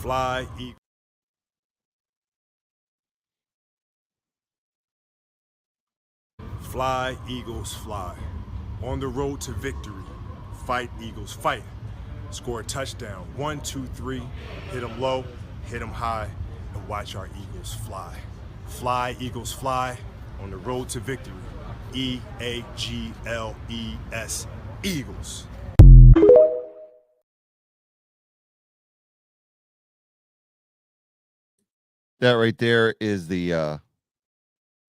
Fly, eagles. Fly, Eagles, fly. On the road to victory. Fight, Eagles, fight. Score a touchdown. 1, 2, 3. Hit them low, hit them high, and watch our Eagles fly. Fly, Eagles, fly. On the road to victory. E-A-G-L-E-S. Eagles. That right there is the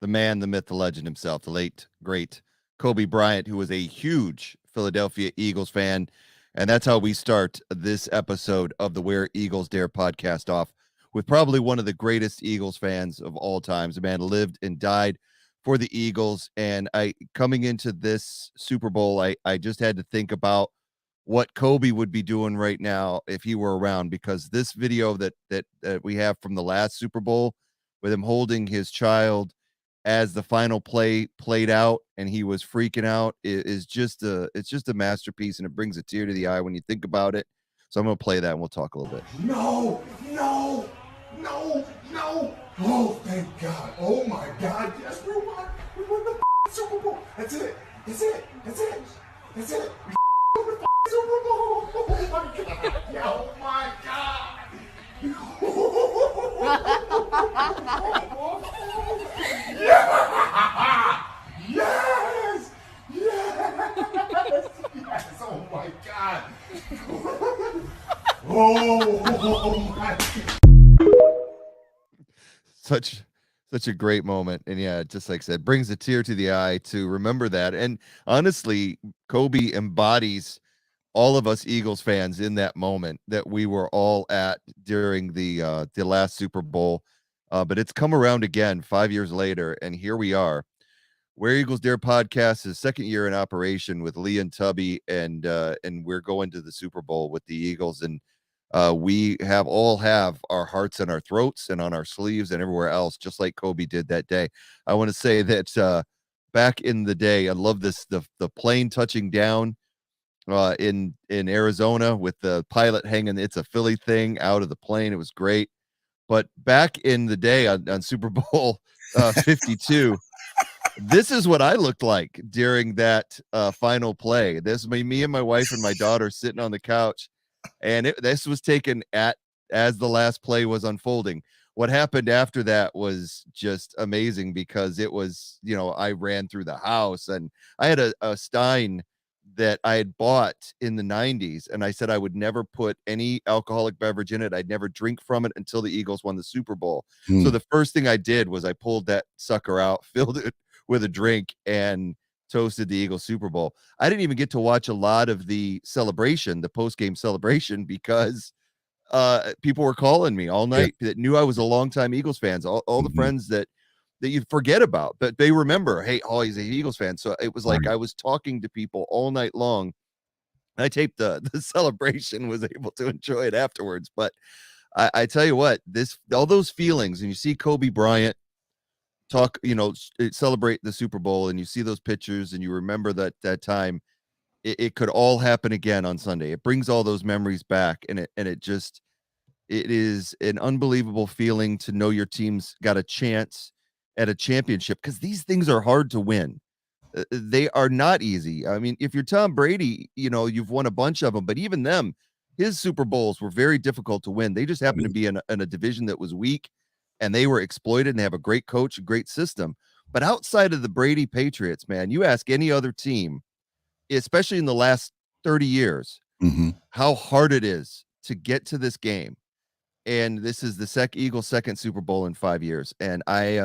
man, the myth, the legend himself, the late, great Kobe Bryant, who was a huge Philadelphia Eagles fan. And that's how we start this episode of the Where Eagles Dare podcast off with probably one of the greatest Eagles fans of all times. The man lived and died for the Eagles. And coming into this Super Bowl, I just had to think about what Kobe would be doing right now if he were around, because this video that we have from the last Super Bowl with him holding his child as the final play played out and he was freaking out is just it's just a masterpiece, and it brings a tear to the eye when you think about it. So I'm going to play that and we'll talk a little bit. No. Oh, thank God. Oh my God. Yes, we won. We won the Super Bowl. That's it. We won the Super Bowl. Oh my God. Yeah, oh my God. Yes. Oh my God. Oh my God. Such a great moment. And yeah, just like I said, brings a tear to the eye to remember that. And honestly, Kobe embodies all of us Eagles fans in that moment that we were all at during the last Super Bowl. But it's come around again 5 years later, and here we are. Where Eagles Dare podcast is second year in operation with Lee and Tubby, and we're going to the Super Bowl with the Eagles, and we all have our hearts in our throats and on our sleeves and everywhere else, just like Kobe did that day. I want to say that back in the day, I love this, the plane touching down in Arizona with the pilot hanging It's a Philly thing out of the plane. It was great. But back in the day on Super Bowl 52, this is what I looked like during that final play. This me and my wife and my daughter sitting on the couch, and this was taken as the last play was unfolding. What happened after that was just amazing, because it was, I ran through the house, and I had a Stein that I had bought in the 90s, and I said I would never put any alcoholic beverage in it. I'd never drink from it until the Eagles won the Super Bowl. So the first thing I did was I pulled that sucker out, filled it with a drink, and toasted the Eagles Super Bowl. I didn't even get to watch a lot of the celebration, the post-game celebration, because people were calling me all night that knew I was a longtime Eagles fans, all the friends that you forget about, but they remember, hey, oh, he's an Eagles fan. So it was like I was talking to people all night long. I taped the celebration, was able to enjoy it afterwards. But I tell you what, all those feelings, and you see Kobe Bryant talk, celebrate the Super Bowl, and you see those pictures, and you remember that time. It could all happen again on Sunday. It brings all those memories back, and it is an unbelievable feeling to know your team's got a chance at a championship, because these things are hard to win. They are not easy. I mean, if you're Tom Brady, you've won a bunch of them, but even them, his Super Bowls were very difficult to win. They just happened to be in a division that was weak, and they were exploited, and they have a great coach, a great system. But outside of the Brady Patriots, man, you ask any other team, especially in the last 30 years, how hard it is to get to this game. And this is the Eagles' second Super Bowl in 5 years. And I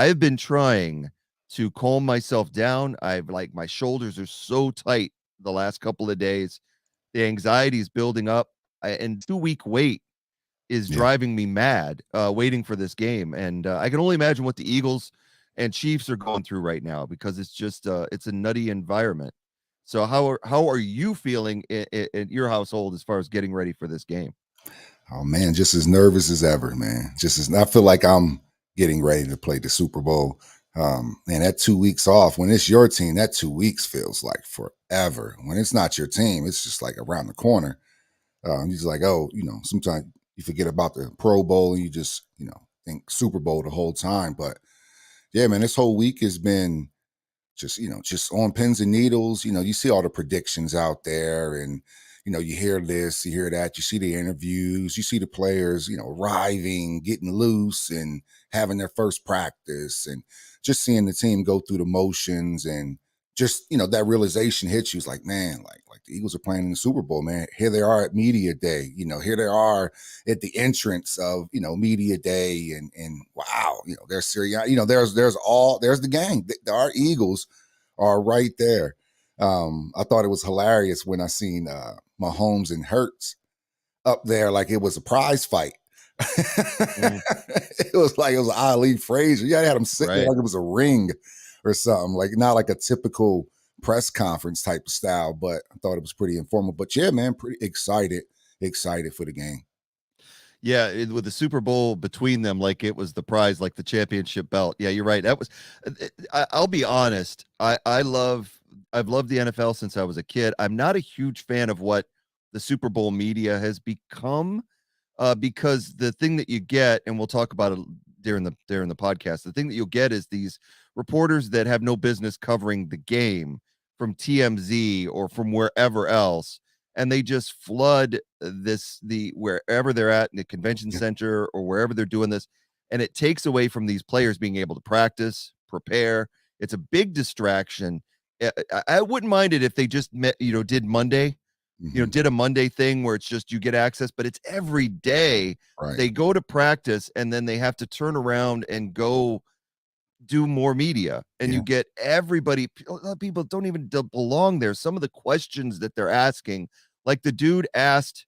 have been trying to calm myself down. My shoulders are so tight the last couple of days. The anxiety is building up, and 2-week wait is driving me mad, waiting for this game. And I can only imagine what the Eagles and Chiefs are going through right now, because it's just it's a nutty environment. So how are you feeling in your household as far as getting ready for this game? Oh man, just as nervous as ever, man. I feel like I'm getting ready to play the Super Bowl. And that 2 weeks off, when it's your team, that 2 weeks feels like forever. When it's not your team, it's just like around the corner. It's like, sometimes you forget about the Pro Bowl and you just, think Super Bowl the whole time. But yeah, man, this whole week has been just on pins and needles. You see all the predictions out there, and you hear this, you hear that, you see the interviews, you see the players, arriving, getting loose, and having their first practice, and just seeing the team go through the motions, and just that realization hits you. It's like, man, like the Eagles are playing in the Super Bowl, man. Here they are at media day. Here they are at the entrance of media day, and wow, they're serious. There's the gang. Our Eagles are right there. I thought it was hilarious when I seen Mahomes and Hurts up there like it was a prize fight. It was like it was Ali Frazier. Yeah, they had him sitting there like it was a ring or something, like not like a typical press conference type of style, but I thought it was pretty informal. But yeah, man, pretty excited for the game. Yeah, with the Super Bowl between them, like it was the prize, like the championship belt. Yeah, you're right. That was. I'll be honest. I've loved the NFL since I was a kid. I'm not a huge fan of what the Super Bowl media has become, because the thing that you get, and we'll talk about it during the podcast, the thing that you'll get is these reporters that have no business covering the game from TMZ or from wherever else, and they just flood the wherever they're at in the convention center or wherever they're doing this, and it takes away from these players being able to practice, prepare. It's a big distraction. I wouldn't mind it if they just did Monday, did a Monday thing where it's just you get access, but it's every day. Right. They go to practice and then they have to turn around and go do more media, and you get everybody. A lot of people don't even belong there. Some of the questions that they're asking, like the dude asked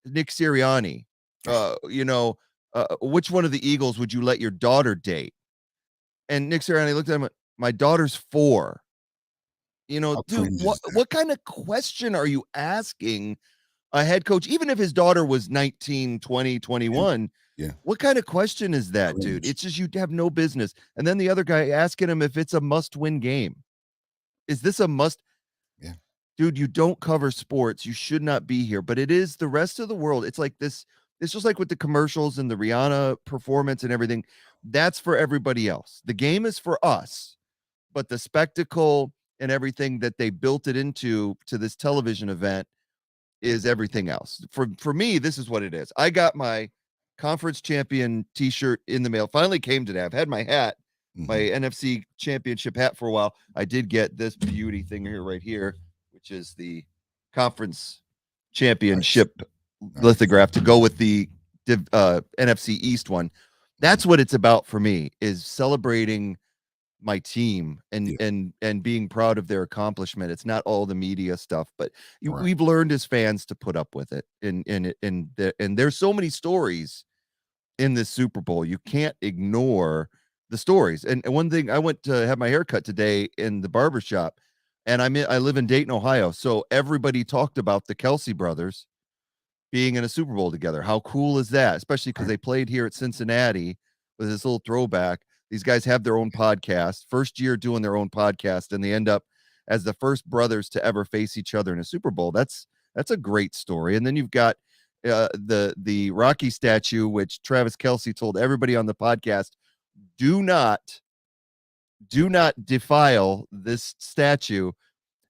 Nick Sirianni, which one of the Eagles would you let your daughter date? And Nick Sirianni looked at him, my daughter's 4. Dude, what kind of question are you asking a head coach, even if his daughter was 19, 20, 21? Yeah. What kind of question is that, dude? It's just, you have no business. And then the other guy asking him if it's a must-win game. Is this a must? Yeah. Dude, you don't cover sports. You should not be here. But it is the rest of the world. It's like this. It's just like with the commercials and the Rihanna performance and everything. That's for everybody else. The game is for us. But the spectacle and everything that they built it into to this television event is everything else. For me, this is what it is. I got my conference champion t-shirt in the mail. Finally came today. I've had my hat, my NFC championship hat for a while. I did get this beauty thing here, right here, which is the conference championship lithograph to go with the NFC East one. That's what it's about for me, is celebrating my team and being proud of their accomplishment. It's not all the media stuff, but we've learned as fans to put up with it. And there's so many stories in this Super Bowl. You can't ignore the stories. And one thing, I went to have my hair cut today in the barber shop, and I live in Dayton, Ohio. So everybody talked about the Kelsey brothers being in a Super Bowl together. How cool is that? Especially because they played here at Cincinnati with this little throwback. These guys have their own podcast, first year doing their own podcast, and they end up as the first brothers to ever face each other in a Super Bowl. That's a great story. And then you've got the Rocky statue, which Travis Kelce told everybody on the podcast, do not defile this statue.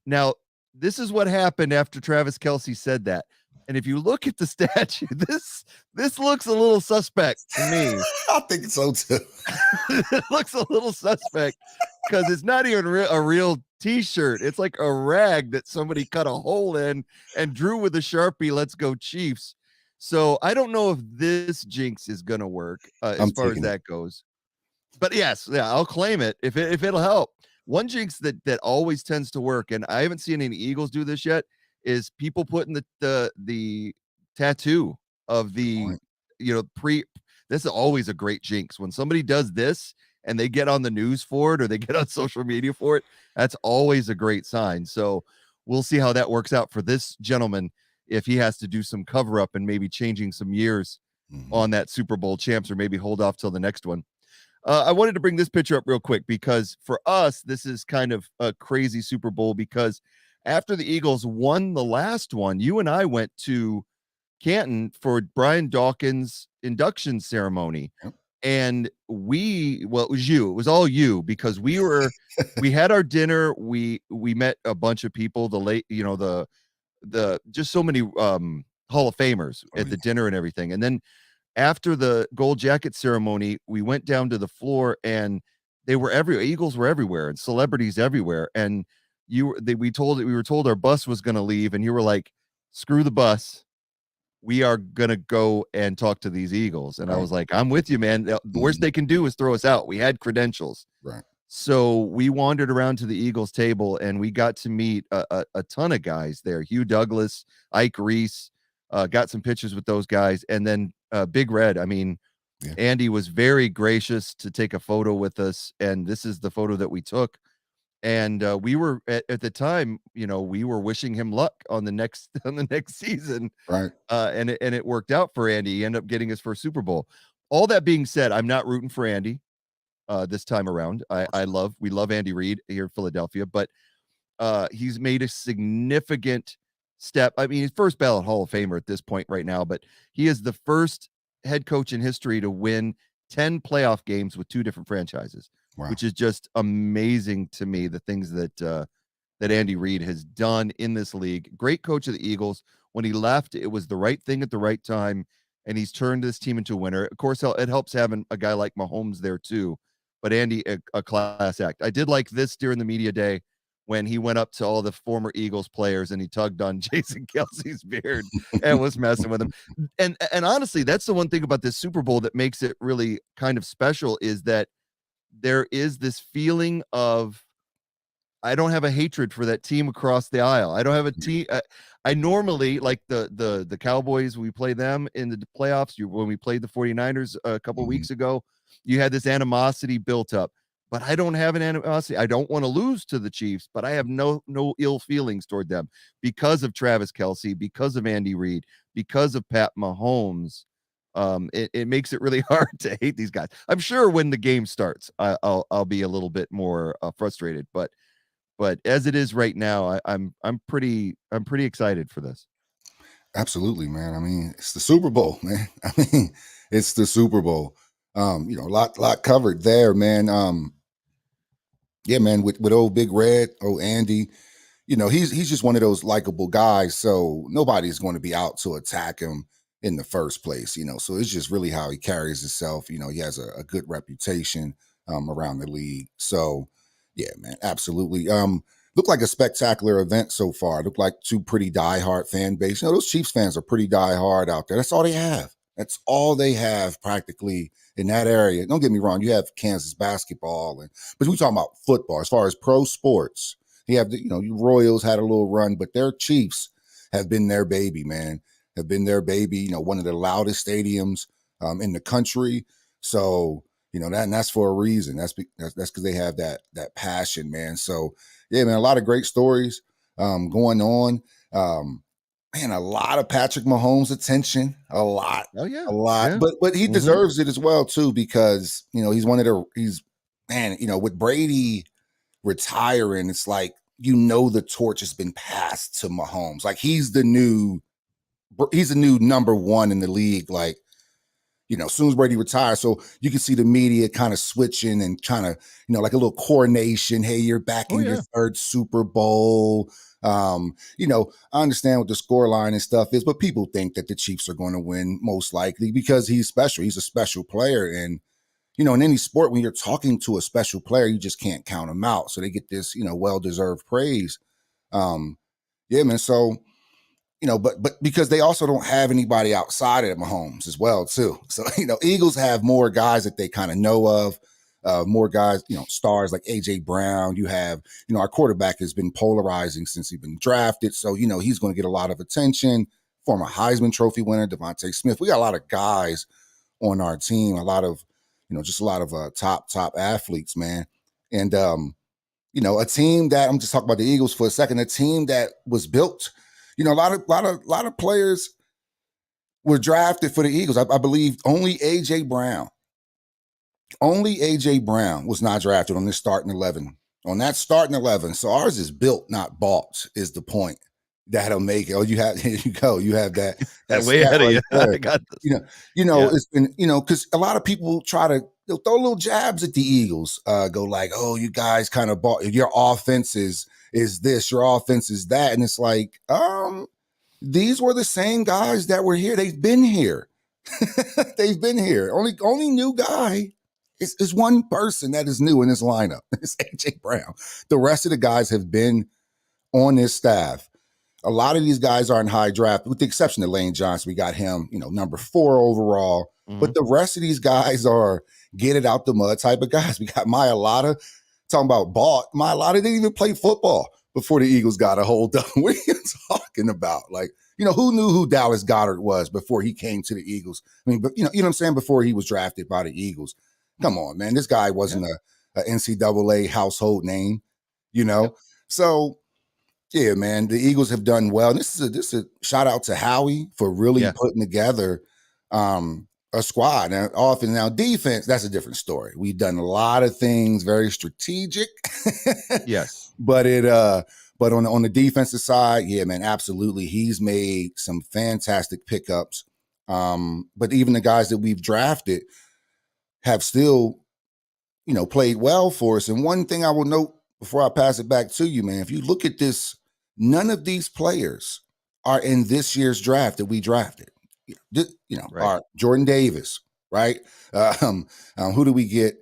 Now, this is what happened after Travis Kelce said that. And if you look at the statue, this looks a little suspect to me. I think so too. It looks a little suspect because it's not even a real t-shirt. It's like a rag that somebody cut a hole in and drew with a Sharpie, "Let's go Chiefs." So I don't know if this jinx is going to work as far as that goes. But yes, I'll claim it if it'll help. One jinx that always tends to work, and I haven't seen any Eagles do this yet, is people putting the tattoo of the this is always a great jinx when somebody does this and they get on the news for it or they get on social media for it. That's always a great sign. So we'll see how that works out for this gentleman, if he has to do some cover up and maybe changing some years on that Super Bowl champs, or maybe hold off till the next one. I wanted to bring this picture up real quick because for us, this is kind of a crazy Super Bowl, because after the Eagles won the last one, you and I went to Canton for Brian Dawkins' induction ceremony. Yep. And it was you. It was all you, because we had our dinner. We met a bunch of people, the just so many Hall of Famers at the dinner and everything. And then after the gold jacket ceremony, we went down to the floor, and they were Eagles were everywhere, and celebrities everywhere. And we were told our bus was going to leave, and you were like, screw the bus. We are going to go and talk to these Eagles. And I was like, I'm with you, man. The worst they can do is throw us out. We had credentials. Right. So we wandered around to the Eagles table, and we got to meet a ton of guys there. Hugh Douglas, Ike Reese, got some pictures with those guys. And then Big Red. I mean, Andy was very gracious to take a photo with us. And this is the photo that we took. And we were at the time, we were wishing him luck on the next season. Right. And it worked out for Andy. He ended up getting his first Super Bowl. All that being said, I'm not rooting for Andy this time around. We love Andy Reid here in Philadelphia, but he's made a significant step. I mean, he's first ballot Hall of Famer at this point right now, but he is the first head coach in history to win 10 playoff games with two different franchises. Wow. Which is just amazing to me, the things that Andy Reid has done in this league. Great coach of the Eagles. When he left, it was the right thing at the right time, and he's turned this team into a winner. Of course, it helps having a guy like Mahomes there too, but Andy, a class act. I did like this during the media day when he went up to all the former Eagles players and he tugged on Jason Kelce's beard and was messing with him. And honestly, that's the one thing about this Super Bowl that makes it really kind of special, is that there is this feeling of, I don't have a hatred for that team across the aisle. I don't have a team. I normally like the Cowboys. We play them in the playoffs. When we played the 49ers a couple weeks ago, you had this animosity built up, but I don't have an animosity. I don't want to lose to the Chiefs, but I have no ill feelings toward them because of Travis Kelce, because of Andy Reid, because of Pat Mahomes. It makes it really hard to hate these guys. I'm sure when the game starts, I'll be a little bit more frustrated, but as it is right now, I'm pretty excited for this. Absolutely, man. I mean, it's the Super Bowl, man. I mean, it's the Super Bowl. A lot covered there, man. Yeah, man, with old Big Red, old Andy, he's just one of those likable guys. So nobody's going to be out to attack him in the first place, so it's just really how he carries himself. He has a good reputation around the league. So yeah, man, absolutely. Looked like a spectacular event so far. Looked like two pretty diehard fan base. Those Chiefs fans are pretty diehard out there. That's all they have. That's all they have practically in that area. Don't get me wrong. You have Kansas basketball, but we talking about football. As far as pro sports, you have your Royals had a little run, but their Chiefs have been their baby, man. Have been their baby, one of the loudest stadiums in the country. So, and that's for a reason. That's because they have that passion, man. So, yeah, man, a lot of great stories going on. Man, a lot of Patrick Mahomes attention. A lot. Oh, yeah. A lot. Yeah. But he deserves it as well, too, because, he's with Brady retiring, it's like, the torch has been passed to Mahomes. Like he's the new number one in the league. Like, as soon as Brady retires, so you can see the media kind of switching and kind of, like a little coronation. Hey, you're back in your third Super Bowl. I understand what the scoreline and stuff is, but people think that the Chiefs are going to win most likely because he's special. He's a special player. And, in any sport, when you're talking to a special player, you just can't count them out. So they get this, well-deserved praise. Yeah, man. So, but because they also don't have anybody outside of Mahomes as well, too. So, Eagles have more guys that they kind of know of, more guys, stars like A.J. Brown. You have, our quarterback has been polarizing since he's been drafted. So, he's going to get a lot of attention. Former Heisman Trophy winner, Devontae Smith. We got a lot of guys on our team, a lot of, just a lot of top athletes, man. And, a team that, I'm just talking about the Eagles for a second, a team that was built. A lot of players were drafted for the Eagles. I believe only A.J. Brown was not drafted on this starting 11. On that starting 11. So ours is built, not bought, is the point. that'll make it. Oh, you have, here you go. You have that Way stat ahead of right you. there. I got this. You know, Yeah. it's been, because a lot of people they'll throw little jabs at the Eagles, go like, oh, you guys kind of bought, your offense is this, your offense is that. And it's like, these were the same guys that were here. They've been here. They've been here. Only new guy is one person that is new in this lineup. It's AJ Brown. The rest of the guys have been on this staff. A lot of these guys are in high draft, with the exception of Lane Johnson. We got him, number 4 overall. But the rest of these guys are get it out the mud type of guys. We got Maya Lotta, talking about bought. Maya Lotta didn't even play football before the Eagles got a hold of him. What are you talking about? Like, who knew who Dallas Goedert was before he came to the Eagles? I mean, but you know what I'm saying? Before he was drafted by the Eagles. Come on, man. This guy wasn't a NCAA household name, Yep. So, yeah, man, the Eagles have done well. And this is a shout out to Howie for really putting together a squad. Now defense, that's a different story. We've done a lot of things very strategic. Yes. But on the defensive side, yeah, man, absolutely. He's made some fantastic pickups. But even the guys that we've drafted have still, played well for us. And one thing I will note before I pass it back to you, man, if you look at this, none of these players are in this year's draft that we drafted. Right. Our Jordan Davis, right? Who do we get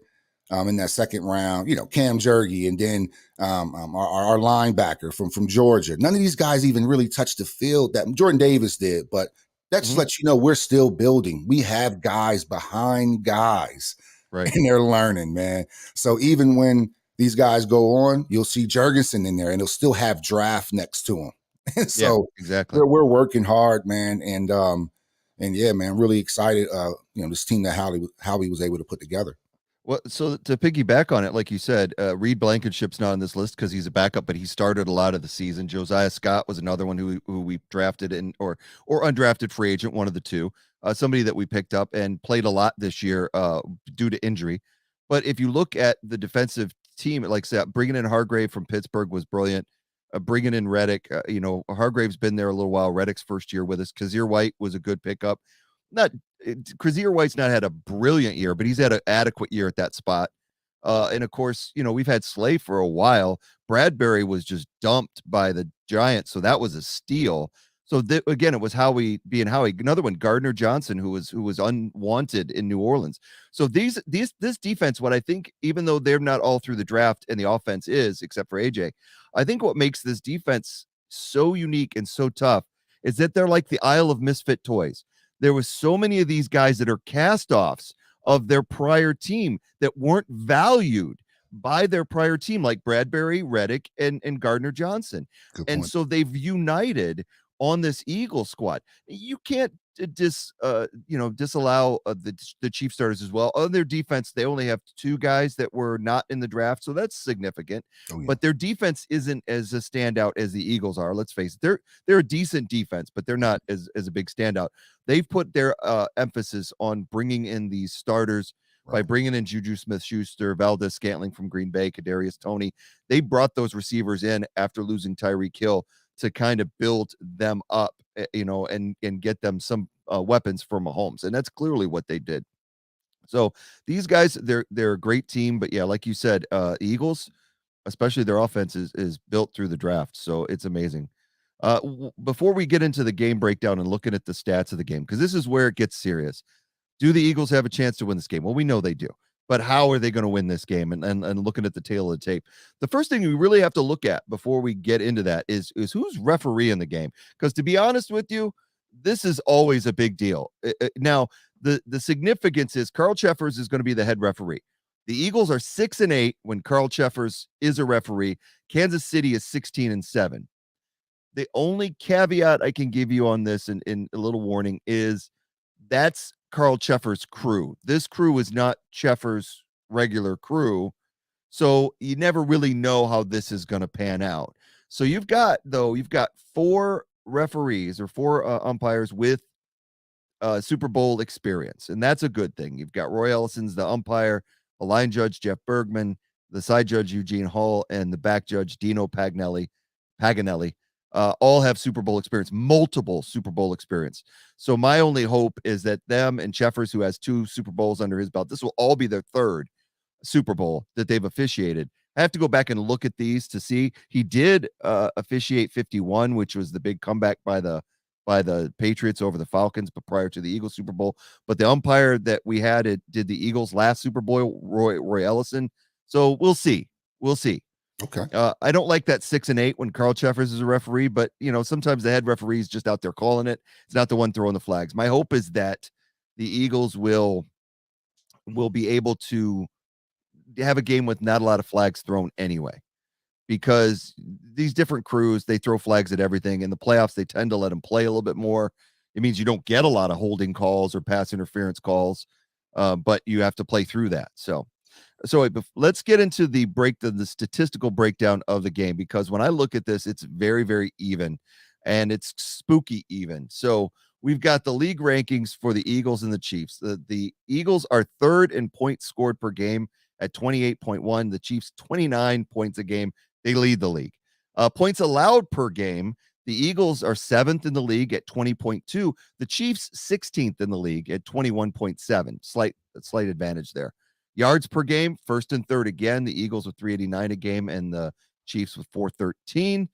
in that second round? Cam Jergy, and then our linebacker from Georgia. None of these guys even really touched the field. That Jordan Davis did, but that just lets you know we're still building. We have guys behind guys, right? And they're learning, man. So even when these guys go on, you'll see Jurgensen in there, and he'll still have draft next to him. So exactly. We're working hard, man, and yeah, man, really excited. This team that Howie was able to put together. Well, so to piggyback on it, like you said, Reed Blankenship's not on this list because he's a backup, but he started a lot of the season. Josiah Scott was another one who we drafted or undrafted free agent, one of the two. Somebody that we picked up and played a lot this year due to injury. But if you look at the defensive team, like I said, bringing in Hargrave from Pittsburgh was brilliant. Bringing in Reddick, Hargrave's been there a little while. Reddick's first year with us. Kazir White was a good pickup. Kazir White's not had a brilliant year, but he's had an adequate year at that spot. And of course, we've had Slay for a while. Bradbury was just dumped by the Giants, so that was a steal. So again, it was Howie being Howie. Another one, Gardner Johnson, who was unwanted in New Orleans. So this defense, what I think, even though they're not all through the draft and the offense is, except for AJ, I think what makes this defense so unique and so tough is that they're like the Isle of Misfit Toys. There was so many of these guys that are cast-offs of their prior team that weren't valued by their prior team, like Bradbury, Reddick, and Gardner Johnson. And so they've united on this Eagle squad. You can't disallow the Chief starters as well. On their defense, they only have 2 guys that were not in the draft, so that's significant. But their defense isn't as a standout as the Eagles are. Let's face it, they're a decent defense, but they're not as a big standout. They've put their emphasis on bringing in these starters by bringing in Juju Smith-Schuster, Valdez Scantling from Green Bay, Kadarius Toney. They brought those receivers in after losing Tyreek Hill to kind of build them up, and get them some weapons for Mahomes. And that's clearly what they did. So these guys, they're a great team, but yeah, like you said, Eagles, especially their offense is built through the draft. So it's amazing. Before we get into the game breakdown and looking at the stats of the game, because this is where it gets serious. Do the Eagles have a chance to win this game? Well, we know they do. But how are they going to win this game? And looking at the tail of the tape, the first thing we really have to look at before we get into that is who's refereeing the game. Because to be honest with you, this is always a big deal. Now, the significance is Carl Cheffers is going to be the head referee. The Eagles are 6-8 when Carl Cheffers is a referee. Kansas City is 16-7. The only caveat I can give you on this, and a little warning, is that's Carl Cheffers' crew. This crew is not Cheffers' regular crew. So you never really know how this is going to pan out. So you've got 4 referees or 4 umpires with Super Bowl experience. And that's a good thing. You've got Roy Ellison's the umpire, a line judge, Jeff Bergman, the side judge, Eugene Hall, and the back judge, Dino Paganelli. all have Super Bowl experience, multiple Super Bowl experience. So my only hope is that them and Jeffers, who has 2 Super Bowls under his belt, this will all be their 3rd Super Bowl that they've officiated. I have to go back and look at these to see. He did officiate 51, which was the big comeback by the Patriots over the Falcons, but prior to the Eagles Super Bowl. But the umpire that we had did the Eagles last Super Bowl, Roy Ellison. So we'll see. We'll see. Okay. I don't like that 6 and 8 when Carl Jeffers is a referee, but sometimes the head referee is just out there calling it. It's not the one throwing the flags. My hope is that the Eagles will be able to have a game with not a lot of flags thrown anyway, because these different crews, they throw flags at everything. In the playoffs, they tend to let them play a little bit more. It means you don't get a lot of holding calls or pass interference calls, but you have to play through that. So let's get into the statistical breakdown of the game, because when I look at this, it's very, very even, and it's spooky even. So we've got the league rankings for the Eagles and the Chiefs. The Eagles are 3rd in points scored per game at 28.1. The Chiefs 29 points a game. They lead the league. Points allowed per game, the Eagles are 7th in the league at 20.2. The Chiefs 16th in the league at 21.7. Slight advantage there. Yards per game, 1st and 3rd again. The Eagles with 389 a game and the Chiefs with 413.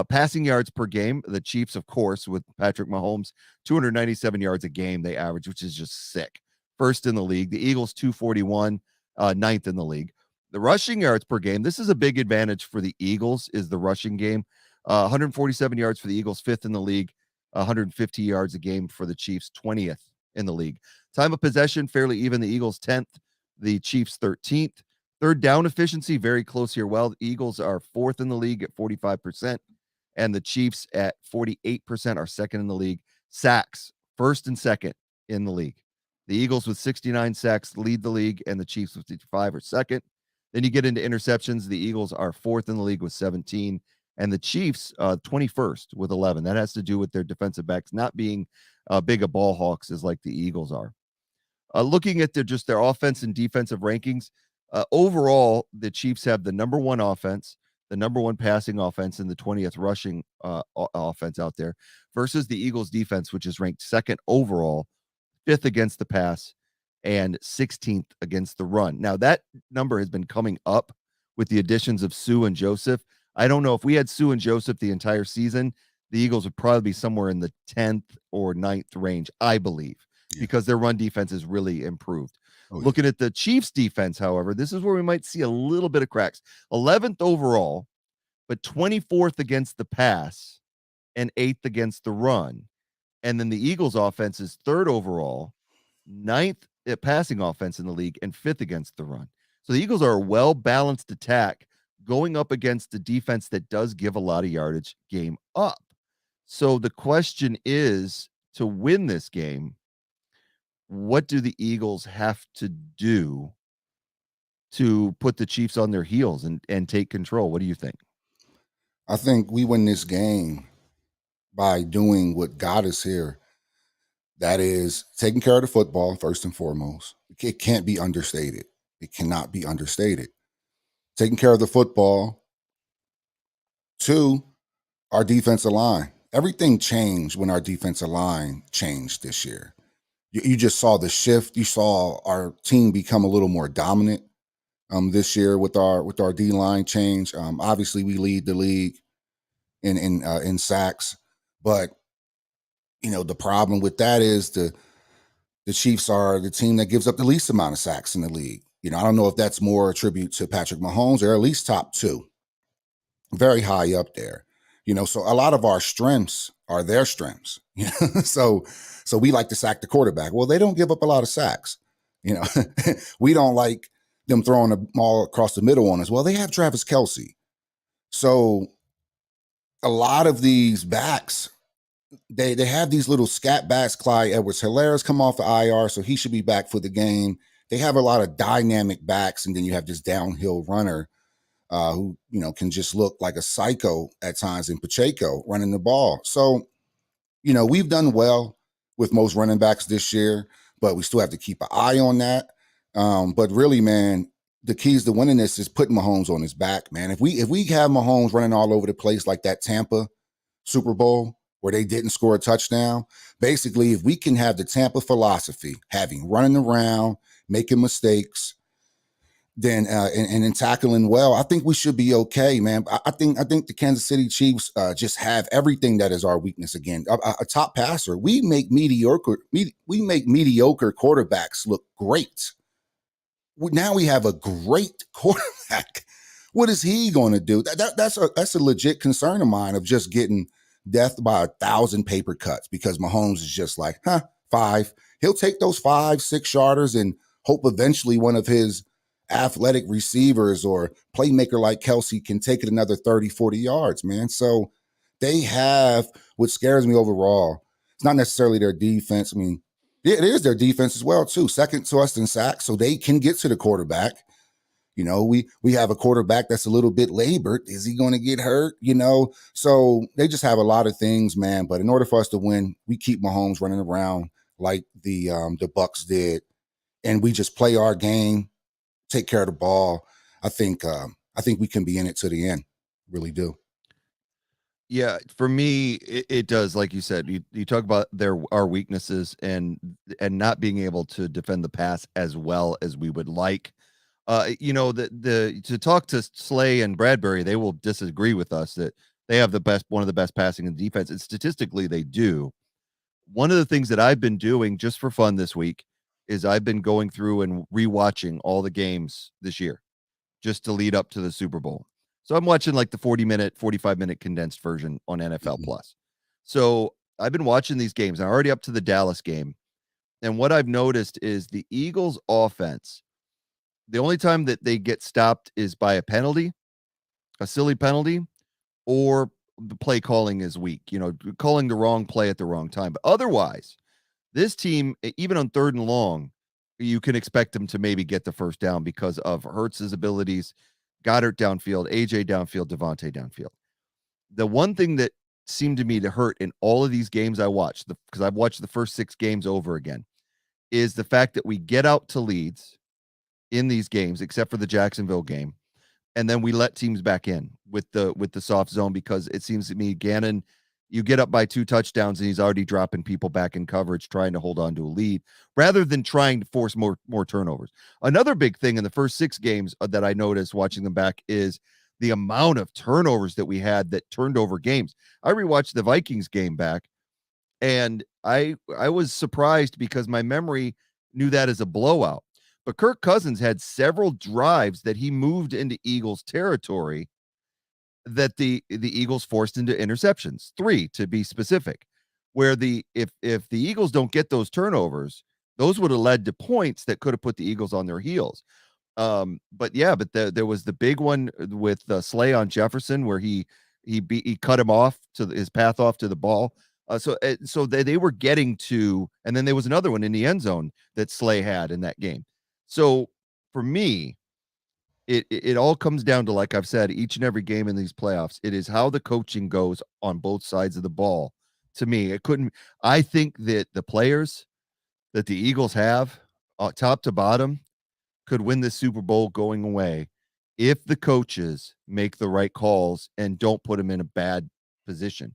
Passing yards per game, the Chiefs, of course, with Patrick Mahomes, 297 yards a game they average, which is just sick. 1st in the league. The Eagles 241, 9th in the league. The rushing yards per game, this is a big advantage for the Eagles, is the rushing game. 147 yards for the Eagles, 5th in the league. 150 yards a game for the Chiefs, 20th in the league. Time of possession, fairly even. The Eagles 10th, the Chiefs 13th. Third down efficiency, very close here. Well, the Eagles are 4th in the league at 45%, and the Chiefs at 48% are 2nd in the league. Sacks, 1st and 2nd in the league. The Eagles with 69 sacks lead the league, and the Chiefs with 55 are 2nd. Then you get into interceptions. The Eagles are 4th in the league with 17, and the Chiefs 21st with 11. That has to do with their defensive backs not being big of ball hawks as like the Eagles are. Looking at their offense and defensive rankings, overall, the Chiefs have the number 1 offense, the number 1 passing offense, and the 20th rushing offense out there, versus the Eagles defense, which is ranked 2nd overall, 5th against the pass, and 16th against the run. Now, that number has been coming up with the additions of Sue and Joseph. I don't know if we had Sue and Joseph the entire season, the Eagles would probably be somewhere in the 10th or 9th range, I believe, because their run defense has really improved. Looking at the Chiefs defense, however, this is where we might see a little bit of cracks. 11th overall, but 24th against the pass and 8th against the run. And then the Eagles offense is 3rd overall, 9th at passing offense in the league, and 5th against the run. So the Eagles are a well-balanced attack going up against a defense that does give a lot of yardage game up. So the question is, to win this game, what do the Eagles have to do to put the Chiefs on their heels and take control? What do you think? I think we win this game by doing what got us here. That is taking care of the football, first and foremost. It can't be understated. It cannot be understated. Taking care of the football. 2, our defensive line. Everything changed when our defensive line changed this year. You just saw the shift. You saw our team become a little more dominant this year with our D-line change. Obviously, we lead the league in sacks, but the problem with that is the Chiefs are the team that gives up the least amount of sacks in the league. I don't know if that's more a tribute to Patrick Mahomes. They're at least top 2, very high up there. So a lot of our strengths are their strengths. So we like to sack the quarterback. Well, they don't give up a lot of sacks. We don't like them throwing the ball across the middle on us. Well, they have Travis Kelce. So a lot of these backs, they have these little scat backs. Clyde Edwards-Helaire come off the IR, so he should be back for the game. They have a lot of dynamic backs, and then you have this downhill runner who can just look like a psycho at times in Pacheco running the ball. So, we've done well with most running backs this year, but we still have to keep an eye on that. But really, man, the keys to winning this is putting Mahomes on his back, man. If we have Mahomes running all over the place like that Tampa Super Bowl where they didn't score a touchdown. Basically, if we can have the Tampa philosophy, having running around, making mistakes, then and then tackling well, I think we should be okay, man. I think the Kansas City Chiefs just have everything that is our weakness again. A top passer. We make mediocre quarterbacks look great. Now we have a great quarterback. What is he going to do? That's a legit concern of mine, of just getting death by 1,000 paper cuts, because Mahomes is just like, 5. He'll take those 5-6 yarders and hope eventually one of his athletic receivers or playmaker like Kelsey can take it another 30-40 yards, man. So they have, what scares me overall, it's not necessarily their defense. I mean, it is their defense as well too, second to us in sacks, so they can get to the quarterback. You know, we have a quarterback that's a little bit labored. Is he going to get hurt? You know, so they just have a lot of things, man. But in order for us to win, we keep Mahomes running around like the Bucks did, and we just play our game, take care of the ball. I think we can be in it to the end. Really do. Yeah, for me, it does. Like you said, you talk about our weaknesses and not being able to defend the pass as well as we would like. You know, to talk to Slay and Bradbury, they will disagree with us that they have one of the best passing in defense, and statistically they do. One of the things that I've been doing just for fun this week is I've been going through and rewatching all the games this year just to lead up to the Super Bowl. So I'm watching like the 45-minute condensed version on NFL Plus. So I've been watching these games. I'm already up to the Dallas game. And what I've noticed is the Eagles offense, the only time that they get stopped is by a penalty, a silly penalty, or the play calling is weak, you know, calling the wrong play at the wrong time. But otherwise, this team, even on 3rd and long, you can expect them to maybe get the first down because of Hurts's abilities, Goddard downfield, AJ downfield, Devontae downfield. The one thing that seemed to me to hurt in all of these games I watched, because I've watched the first 6 games over again, is the fact that we get out to leads in these games, except for the Jacksonville game, and then we let teams back in with the soft zone, because it seems to me Gannon, you get up by 2 touchdowns and he's already dropping people back in coverage, trying to hold on to a lead rather than trying to force more turnovers. Another big thing in the first 6 games that I noticed watching them back is the amount of turnovers that we had that turned over games. I rewatched the Vikings game back, and I was surprised because my memory knew that as a blowout. But Kirk Cousins had several drives that he moved into Eagles territory that the Eagles forced into interceptions, 3 to be specific, where if the Eagles don't get those turnovers, those would have led to points that could have put the Eagles on their heels. But there was the big one with Slay on Jefferson where he cut him off to his path off to the ball. So they were getting to, and then there was another one in the end zone that Slay had in that game. So for me, it all comes down to, like I've said, each and every game in these playoffs, it is how the coaching goes on both sides of the ball. To me, I think that the players that the Eagles have, top to bottom, could win this Super Bowl going away if the coaches make the right calls and don't put them in a bad position.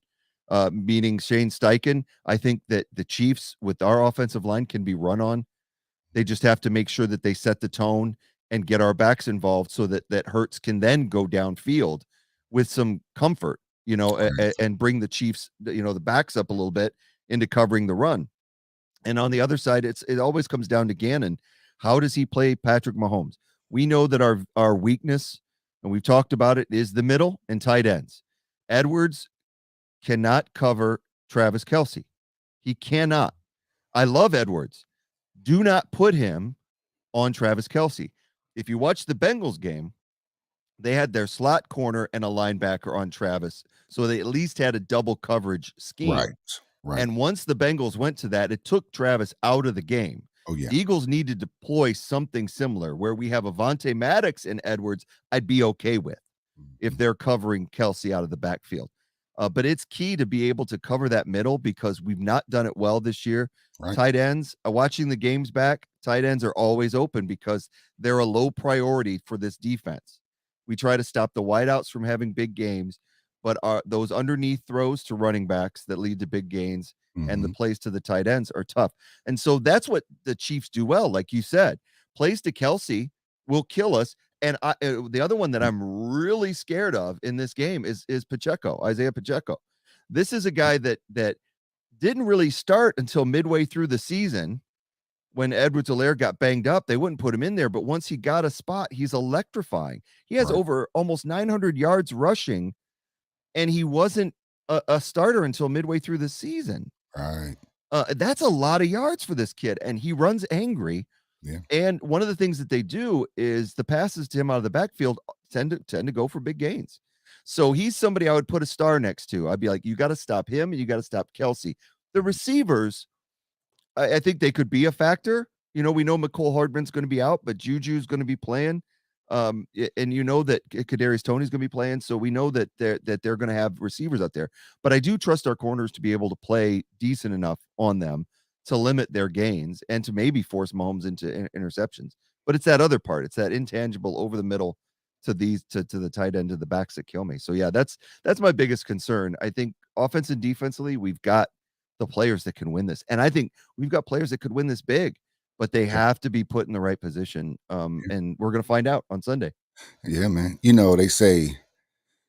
Meaning Shane Steichen, I think that the Chiefs with our offensive line can be run on. They just have to make sure that they set the tone and get our backs involved so that Hurts can then go downfield with some comfort, you know, and bring the Chiefs, you know, the backs up a little bit into covering the run. And on the other side, it always comes down to Gannon. How does he play Patrick Mahomes? We know that our weakness, and we've talked about it, is the middle and tight ends. Edwards cannot cover Travis Kelce. He cannot. I love Edwards. Do not put him on Travis Kelce. If you watch the Bengals game, they had their slot corner and a linebacker on Travis, so they at least had a double coverage scheme. Right. And once the Bengals went to that, it took Travis out of the game. Oh, yeah. The Eagles need to deploy something similar where we have Avonte Maddox and Edwards. I'd be okay with if they're covering Kelce out of the backfield. But it's key to be able to cover that middle because we've not done it well this year. Right. Tight ends, watching the games back, tight ends are always open because they're a low priority for this defense. We try to stop the wideouts from having big games. but those underneath throws to running backs that lead to big gains and the plays to the tight ends are tough. And so that's what the Chiefs do well. Like you said, plays to Kelsey will kill us. And the other one that I'm really scared of in this game is Pacheco, Isaiah Pacheco. This is a guy that didn't really start until midway through the season when Edwards-Helaire got banged up. They wouldn't put him in there, but once he got a spot, he's electrifying. He has over almost 900 yards rushing, and he wasn't a starter until midway through the season. Right. That's a lot of yards for this kid, and he runs angry. Yeah. And one of the things that they do is the passes to him out of the backfield tend to go for big gains. So he's somebody I would put a star next to. I'd be like, you got to stop him and you got to stop Kelsey. The receivers, I think they could be a factor. You know, we know McCole Hardman's going to be out, but Juju's going to be playing. And you know that Kadarius Toney's going to be playing. So we know that they're going to have receivers out there. But I do trust our corners to be able to play decent enough on them to limit their gains and to maybe force Mahomes into interceptions. But it's that other part. It's that intangible over the middle to the tight end, to the backs that kill me. So yeah, that's my biggest concern. I think offense and defensively, we've got the players that can win this. And I think we've got players that could win this big, but they have to be put in the right position. And we're going to find out on Sunday. Yeah, man. You know, they say,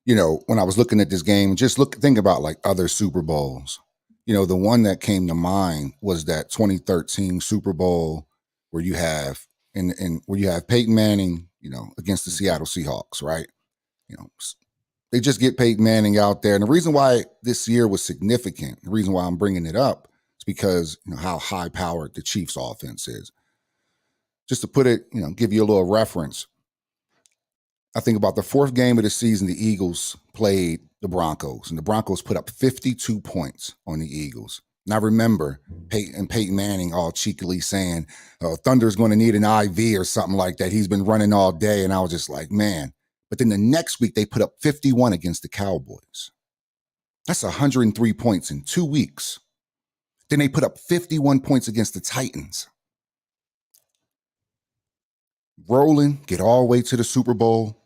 you know, when I was looking at this game, think about like other Super Bowls. You know, the one that came to mind was that 2013 Super Bowl where you have where you have Peyton Manning, you know, against the Seattle Seahawks, right? You know, they just get Peyton Manning out there. And the reason why this year was significant, the reason why I'm bringing it up is because, you know, how high powered the Chiefs offense is. Just to put it, you know, give you a little reference. I think about the fourth game of the season, the Eagles played the Broncos, and the Broncos put up 52 points on the Eagles. And I remember Peyton Manning all cheekily saying, Thunder's going to need an IV or something like that. He's been running all day. And I was just like, man. But then the next week, they put up 51 against the Cowboys. That's 103 points in 2 weeks. Then they put up 51 points against the Titans. Rolling, get all the way to the Super Bowl,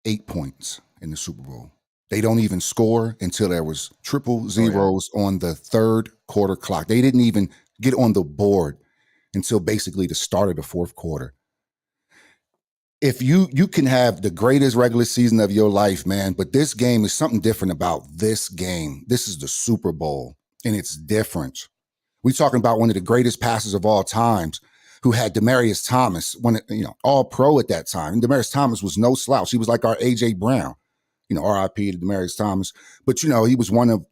8 points in the Super Bowl. They don't even score until there was triple zeros on the third quarter clock. They didn't even get on the board until basically the start of the fourth quarter. If you can have the greatest regular season of your life, man, but this game is something different about this game. This is the Super Bowl, and it's different. We're talking about one of the greatest passers of all times, who had Demaryius Thomas, all pro at that time. And Demaryius Thomas was no slouch. He was like our A.J. Brown, RIP to Demaryius Thomas. But, he was one of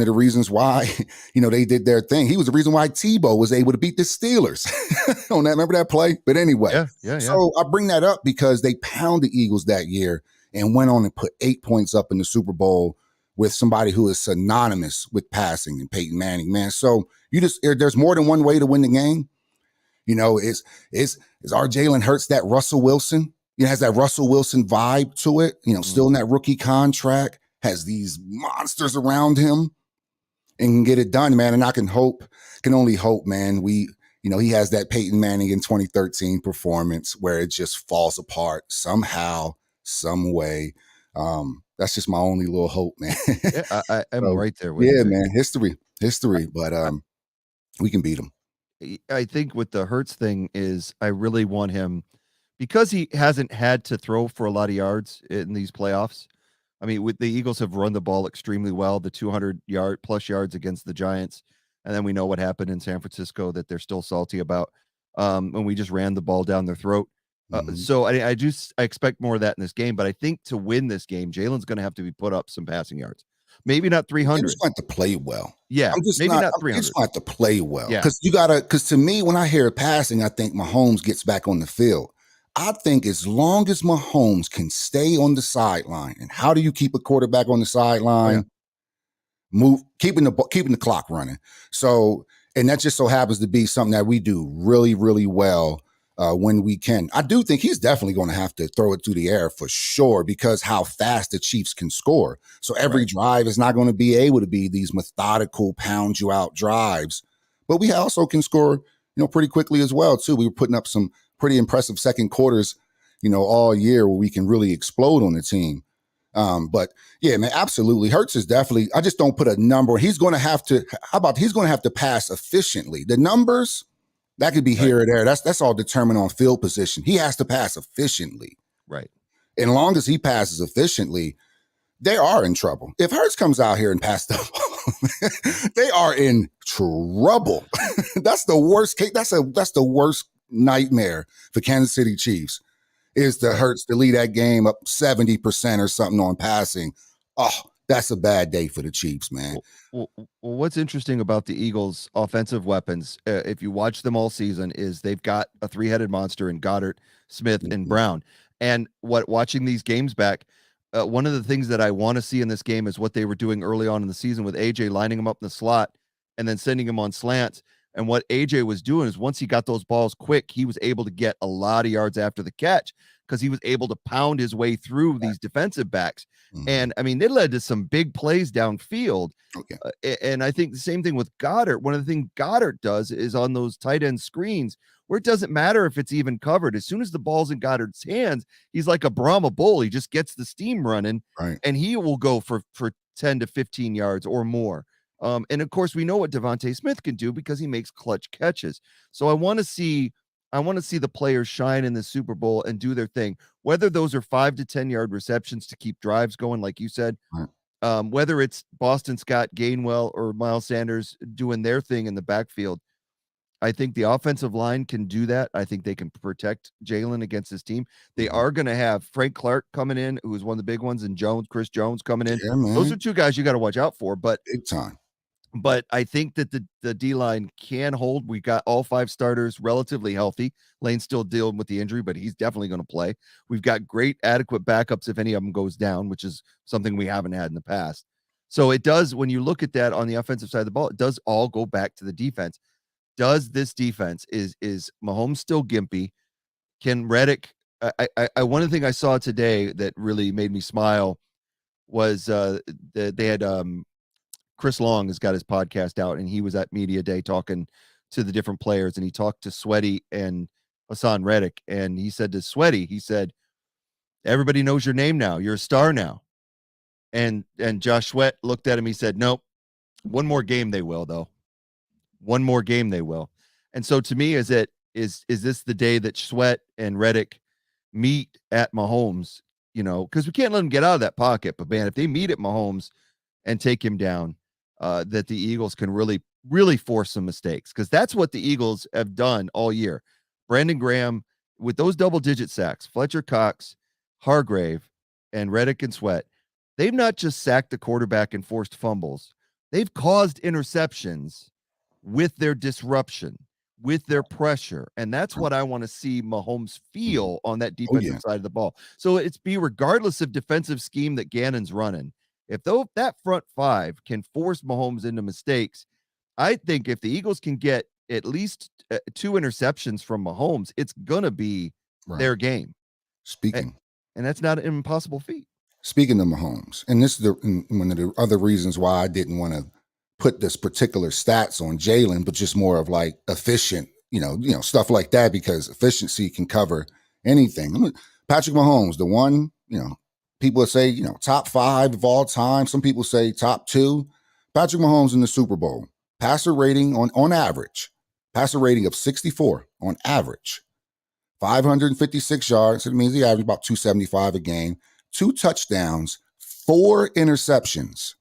the reasons why, they did their thing. He was the reason why Tebow was able to beat the Steelers on that. Remember that play? But anyway, yeah. So I bring that up because they pounded the Eagles that year and went on and put 8 points up in the Super Bowl with somebody who is synonymous with passing and Peyton Manning, man. So there's more than one way to win the game. Is our Jalen Hurts that Russell Wilson? Has that Russell Wilson vibe to it, still in that rookie contract, has these monsters around him and can get it done, man. And I can only hope, man, he has that Peyton Manning in 2013 performance where it just falls apart somehow, some way. That's just my only little hope, man. Yeah, I'm right there with you. Man, history, but we can beat them. I think with the Hurts thing is I really want him, because he hasn't had to throw for a lot of yards in these playoffs. I mean, with the Eagles have run the ball extremely well, the 200+ yards against the Giants. And then we know what happened in San Francisco that they're still salty about when we just ran the ball down their throat. So I expect more of that in this game. But I think to win this game, Jalen's going to have to be put up some passing yards. Maybe not 300. You just want to play well. Yeah, maybe not 300. You just want to play well. Because to me, when I hear passing, I think Mahomes gets back on the field. I think as long as Mahomes can stay on the sideline, and how do you keep a quarterback on the sideline? Keeping the clock running. So, and that just so happens to be something that we do really, really well when we can. I do think he's definitely going to have to throw it through the air for sure, because how fast the Chiefs can score. So every drive is not going to be able to be these methodical pound you out drives, but we also can score, pretty quickly as well too. We were putting up some pretty impressive second quarters, all year where we can really explode on the team. But yeah, man, absolutely. Hurts is definitely, I just don't put a number. He's going to have to, he's going to have to pass efficiently. The numbers, that could be here or there. That's all determined on field position. He has to pass efficiently. Right. And as long as he passes efficiently, they are in trouble. If Hurts comes out here and passes the ball, they are in trouble. That's the worst case. That's the worst nightmare for Kansas City Chiefs is to Hurts to lead that game up 70% or something on passing. Oh, that's a bad day for the Chiefs, man. Well, what's interesting about the Eagles' offensive weapons, if you watch them all season, is they've got a three-headed monster in Goddard, Smith, and Brown. And watching these games back, one of the things that I want to see in this game is what they were doing early on in the season with AJ, lining him up in the slot and then sending him on slants. And what AJ was doing is once he got those balls quick, he was able to get a lot of yards after the catch because he was able to pound his way through these defensive backs. And I mean, it led to some big plays downfield. And I think the same thing with Goddard. One of the things Goddard does is on those tight end screens where it doesn't matter if it's even covered. As soon as the ball's in Goddard's hands, he's like a Brahma bull. He just gets the steam running, and he will go for 10 to 15 yards or more. And of course, we know what Devontae Smith can do because he makes clutch catches. So I want to see the players shine in the Super Bowl and do their thing, whether those are 5 to 10 yard receptions to keep drives going, like you said, whether it's Boston Scott, Gainwell, or Miles Sanders doing their thing in the backfield. I think the offensive line can do that. I think they can protect Jalen against his team. They are going to have Frank Clark coming in, who is one of the big ones, and Chris Jones coming in. Those are two guys you got to watch out for, but big time. But I think that the D-line can hold. We got all 5 starters relatively healthy. Lane's still dealing with the injury, but he's definitely going to play. We've got great, adequate backups if any of them goes down, which is something we haven't had in the past. So it does, when you look at that on the offensive side of the ball, it does all go back to the defense. Does this defense, is Mahomes still gimpy? Can Reddick, I one of the things I saw today that really made me smile was they had Chris Long has got his podcast out, and he was at media day talking to the different players, and he talked to Sweaty and Hassan Reddick, and he said to Sweaty, he said, everybody knows your name now. You're a star now. And Josh Sweat looked at him. He said, nope, one more game they will, though. One more game they will. And so to me, is this the day that Sweat and Reddick meet at Mahomes? You know, because we can't let them get out of that pocket. But man, if they meet at Mahomes and take him down, that the Eagles can really, really force some mistakes, because that's what the Eagles have done all year. Brandon Graham with those double-digit sacks, Fletcher Cox, Hargrave, and Reddick and Sweat, they've not just sacked the quarterback and forced fumbles. They've caused interceptions with their disruption, with their pressure. And that's what I want to see Mahomes feel on that defensive side of the ball. So it's be regardless of defensive scheme that Gannon's running. If that front 5 can force Mahomes into mistakes, I think if the Eagles can get at least 2 interceptions from Mahomes, it's going to be their game. And that's not an impossible feat. Speaking of Mahomes, and this is one of the other reasons why I didn't want to put this particular stats on Jalen, but just more of like efficient, stuff like that, because efficiency can cover anything. Patrick Mahomes, the one, people say, top 5 of all time. Some people say top 2. Patrick Mahomes in the Super Bowl, passer rating on average, passer rating of 64 on average, 556 yards. It means he averaged about 275 a game, 2 touchdowns, 4 interceptions.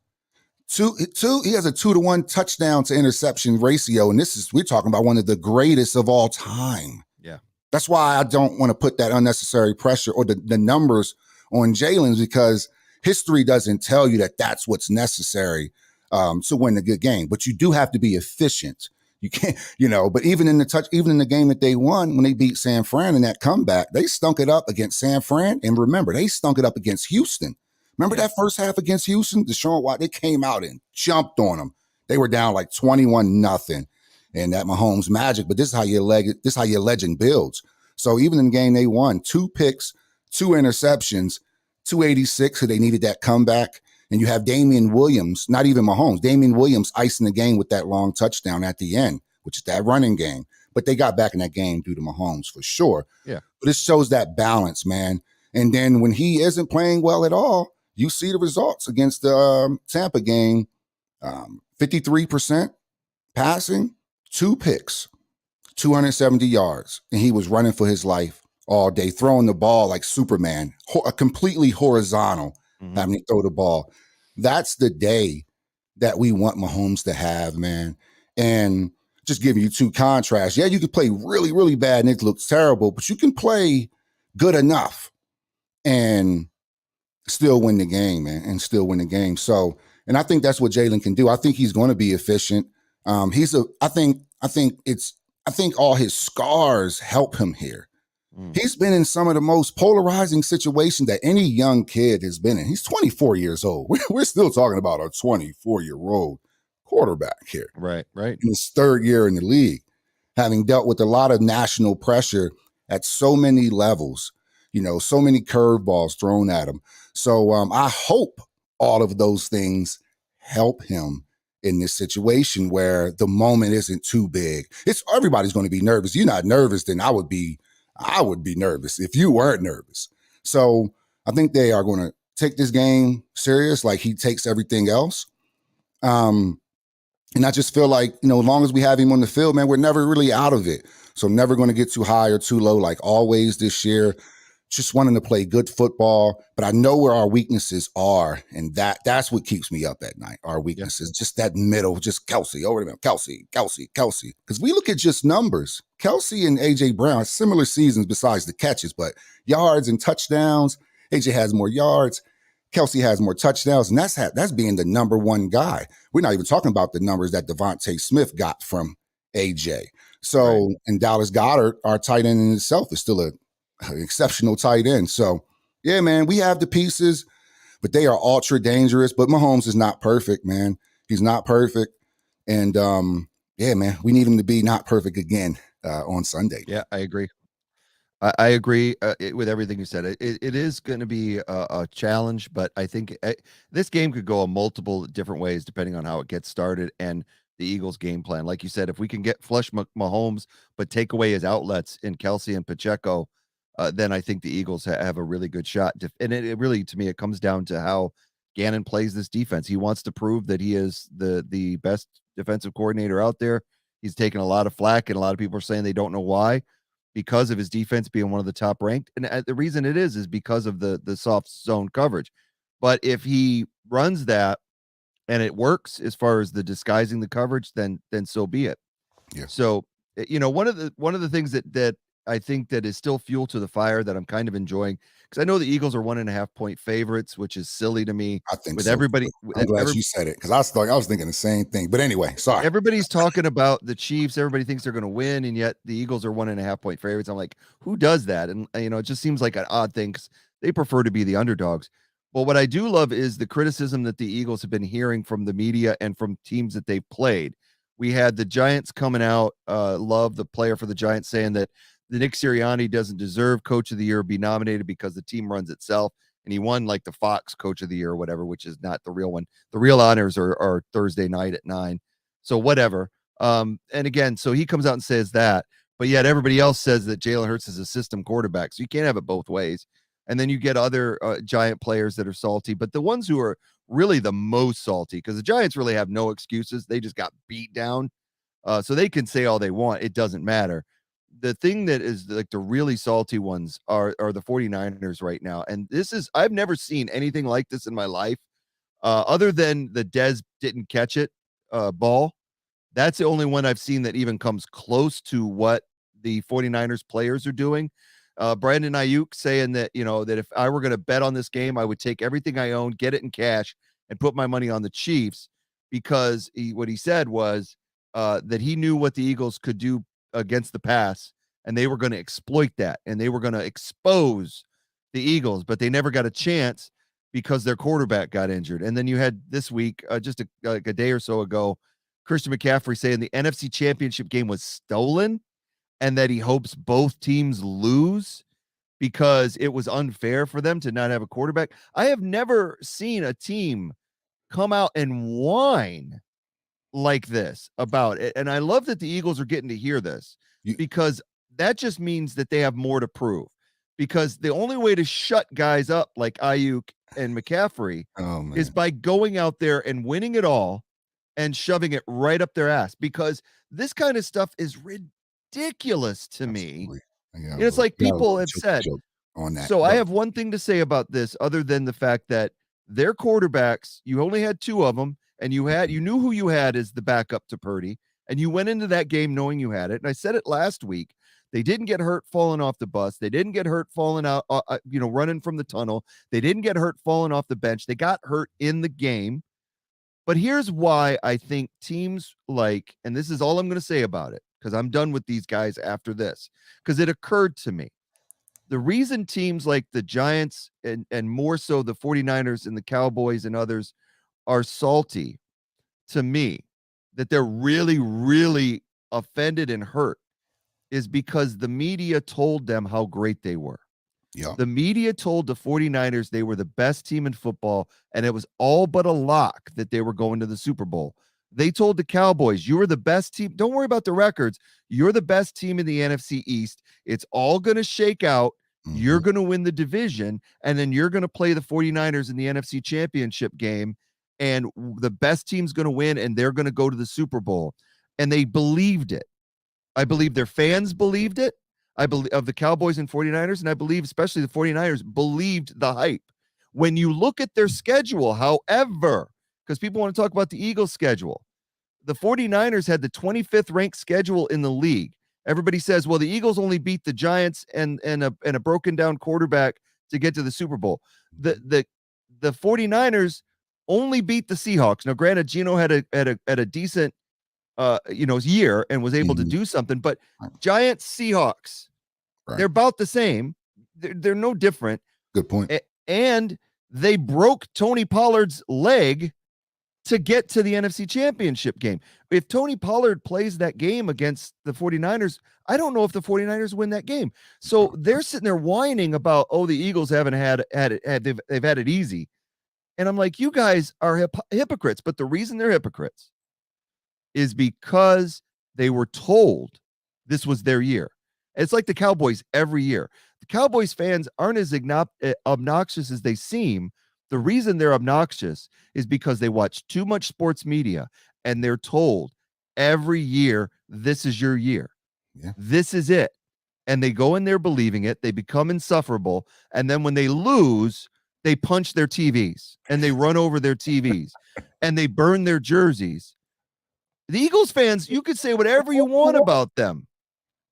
He has a 2-to-1 touchdown to interception ratio. And we're talking about one of the greatest of all time. Yeah. That's why I don't want to put that unnecessary pressure or the numbers on Jalen's, because history doesn't tell you that that's what's necessary to win a good game. But you do have to be efficient. You can't, but even in the game that they won, when they beat San Fran in that comeback, they stunk it up against San Fran. And remember, they stunk it up against Houston. Remember that first half against Houston? Deshaun Watson, they came out and jumped on them. They were down like 21-0. And that Mahomes magic. But this is how your legend builds. So even in the game they won, 2 picks, 2 interceptions, 286, so they needed that comeback. And you have Damian Williams, not even Mahomes, Damian Williams icing the game with that long touchdown at the end, which is that running game. But they got back in that game due to Mahomes for sure. Yeah. But it shows that balance, man. And then when he isn't playing well at all, you see the results against the Tampa game. 53% passing, 2 picks, 270 yards, and he was running for his life all day, throwing the ball like Superman, completely horizontal, having to throw the ball. That's the day that we want Mahomes to have, man. And just giving you 2 contrasts. Yeah, you could play really, really bad and it looks terrible, but you can play good enough and still win the game, man, and still win the game. So, and I think that's what Jalen can do. I think he's going to be efficient. I think all his scars help him here. He's been in some of the most polarizing situations that any young kid has been in. He's 24 years old. We're still talking about a 24-year-old quarterback here. Right. In his 3rd year in the league, having dealt with a lot of national pressure at so many levels, so many curveballs thrown at him. So I hope all of those things help him in this situation where the moment isn't too big. Everybody's going to be nervous. You're not nervous, then I would be nervous if you weren't nervous. So I think they are going to take this game serious like he takes everything else. And I just feel like, as long as we have him on the field, man, we're never really out of it. So I'm never going to get too high or too low like always this year. Just wanting to play good football, but I know where our weaknesses are, and that's what keeps me up at night. Our weaknesses, just that middle, just Kelsey, over the middle, Kelsey. Because we look at just numbers. Kelsey and A.J. Brown have similar seasons besides the catches, but yards and touchdowns, A.J. has more yards, Kelsey has more touchdowns, and that's being the number 1 guy. We're not even talking about the numbers that Devontae Smith got from A.J. So, and Dallas Goedert, our tight end in itself, is still an exceptional tight end. So, yeah, man, we have the pieces, but they are ultra dangerous. But Mahomes is not perfect, man. He's not perfect. And, yeah, man, we need him to be not perfect again on Sunday. Yeah, I agree. I agree with everything you said. It is going to be a challenge, but I think this game could go a multiple different ways depending on how it gets started and the Eagles' game plan. Like you said, if we can get flush Mahomes, but take away his outlets in Kelsey and Pacheco, then I think the Eagles have a really good shot. And it really, to me, it comes down to how Gannon plays this defense. He wants to prove that he is the best defensive coordinator out there. He's taken a lot of flack, and a lot of people are saying they don't know why, because of his defense being one of the top ranked. And the reason it is because of the soft zone coverage. But if he runs that and it works as far as the disguising the coverage, then so be it. Yeah. So, one of the things that I think that is still fuel to the fire that I'm kind of enjoying, because I know the Eagles are 1.5 point favorites, which is silly to me. I think with so. everybody. I'm glad you said it, because I was thinking the same thing. But anyway, sorry. Everybody's talking about the Chiefs. Everybody thinks they're going to win, and yet the Eagles are 1.5 point favorites. I'm like, who does that? And it just seems like an odd thing, 'cause they prefer to be the underdogs. But what I do love is the criticism that the Eagles have been hearing from the media and from teams that they've played. We had the Giants coming out, Love, the player for the Giants, saying that the Nick Sirianni doesn't deserve Coach of the Year, be nominated because the team runs itself, and he won like the Fox Coach of the Year or whatever, which is not the real one. The real honors are Thursday night at 9. So whatever. And again, so he comes out and says that, but yet everybody else says that Jalen Hurts is a system quarterback. So you can't have it both ways. And then you get other Giant players that are salty, but the ones who are really the most salty, because the Giants really have no excuses. They just got beat down. So they can say all they want. It doesn't matter. The thing that is like the really salty ones are the 49ers right now. And I've never seen anything like this in my life, other than the Dez didn't catch it ball. That's the only one I've seen that even comes close to what the 49ers players are doing. Brandon Ayuk saying that, that if I were going to bet on this game, I would take everything I own, get it in cash, and put my money on the Chiefs, because what he said was that he knew what the Eagles could do against the pass, and they were going to exploit that, and they were going to expose the Eagles, but they never got a chance because their quarterback got injured. And then you had this week, just a day or so ago, Christian McCaffrey saying the NFC Championship game was stolen, and that he hopes both teams lose because it was unfair for them to not have a quarterback. I have never seen a team come out and whine like this about it. And I love that the Eagles are getting to hear this, because that just means that they have more to prove, because the only way to shut guys up like Ayuk and McCaffrey Oh is man. by going out there and winning it all and shoving it right up their ass, because this kind of stuff is ridiculous to me. Absolutely. Yeah, It's like got a people little have said, joke on that. so I But have one thing to say about this other than the fact that their quarterbacks, you only had two of them, and you knew who you had as the backup to Purdy, and you went into that game knowing you had it. And I said it last week. They didn't get hurt falling off the bus. They didn't get hurt falling out, running from the tunnel. They didn't get hurt falling off the bench. They got hurt in the game. But here's why I think teams like, and this is all I'm going to say about it, because I'm done with these guys after this, because it occurred to me. The reason teams like the Giants and more so the 49ers and the Cowboys and others are salty, to me, that they're really, really offended and hurt, is because the media told them how great they were. yeah, The media told the 49ers they were the best team in football, and it was all but a lock that they were going to the Super Bowl. They told the Cowboys, you were the best team. Don't worry about the records. You're the best team in the NFC East. It's all going to shake out. You're going to win the division, and then you're going to play the 49ers in the NFC Championship game, and the best team's going to win, and they're going to go to the Super Bowl. And they believed it. I believe their fans believed it. I believe of the Cowboys and 49ers, and I believe especially the 49ers believed the hype. When you look at their schedule, however, because people want to talk about the Eagles schedule, the 49ers had the 25th ranked schedule in the league. Everybody says, well, the Eagles only beat the Giants and a broken down quarterback to get to the Super Bowl. The 49ers only beat the Seahawks. Now, granted, Geno had a decent year and was able to do something, but Giants, Seahawks, they're about the same. They're no different. good point. And they broke Tony Pollard's leg to get to the NFC Championship game. If Tony Pollard plays that game against the 49ers, I don't know if the 49ers win that game. So they're sitting there whining about, oh, the Eagles haven't had it, they've had it easy. And I'm like, you guys are hypocrites. But the reason they're hypocrites is because they were told this was their year. It's like the Cowboys every year. The Cowboys fans aren't as obnoxious as they seem. The reason they're obnoxious is because they watch too much sports media, and they're told every year, this is your year. Yeah. This is it. And they go in there believing it. They become insufferable. And then when they lose, they punch their TVs and they run over their TVs and they burn their jerseys. The Eagles fans, you could say whatever you want about them.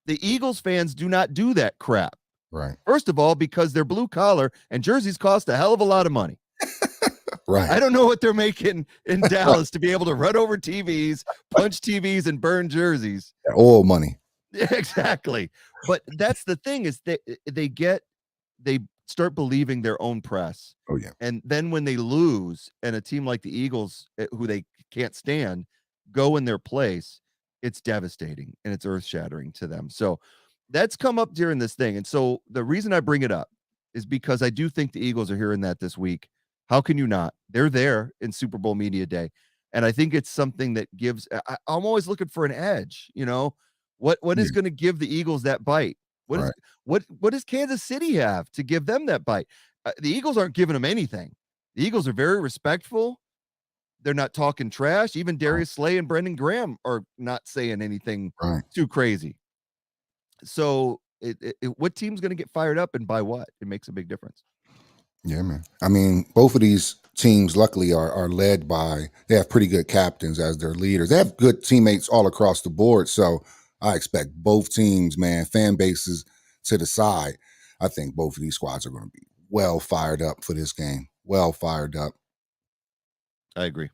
The Eagles fans do not do that crap. Right. First of all, because they're blue collar and jerseys cost a hell of a lot of money. Right. I don't know what they're making in Dallas to be able to run over TVs, punch TVs, and burn jerseys. Oil money. Exactly. But that's the thing, is they start believing their own press. Oh yeah. And then when they lose and a team like the Eagles, who they can't stand, go in their place, it's devastating and it's earth-shattering to them. So that's come up during this thing. And so the reason I bring it up is because I do think the Eagles are hearing that this week. How can you not? They're there in Super Bowl Media Day. And I think it's something that gives, I'm always looking for an edge, what is going to give the Eagles that bite? What does Kansas City have to give them that bite? The Eagles aren't giving them anything. The Eagles are very respectful. They're not talking trash. Even Darius Slay and Brendan Graham are not saying anything too crazy. So what team's going to get fired up and by what? It makes a big difference. Yeah, man. I mean, both of these teams, luckily, are led by, they have pretty good captains as their leaders. They have good teammates all across the board. So I expect both teams, man, fan bases to the side. I think both of these squads are going to be well fired up for this game. Well fired up. I agree.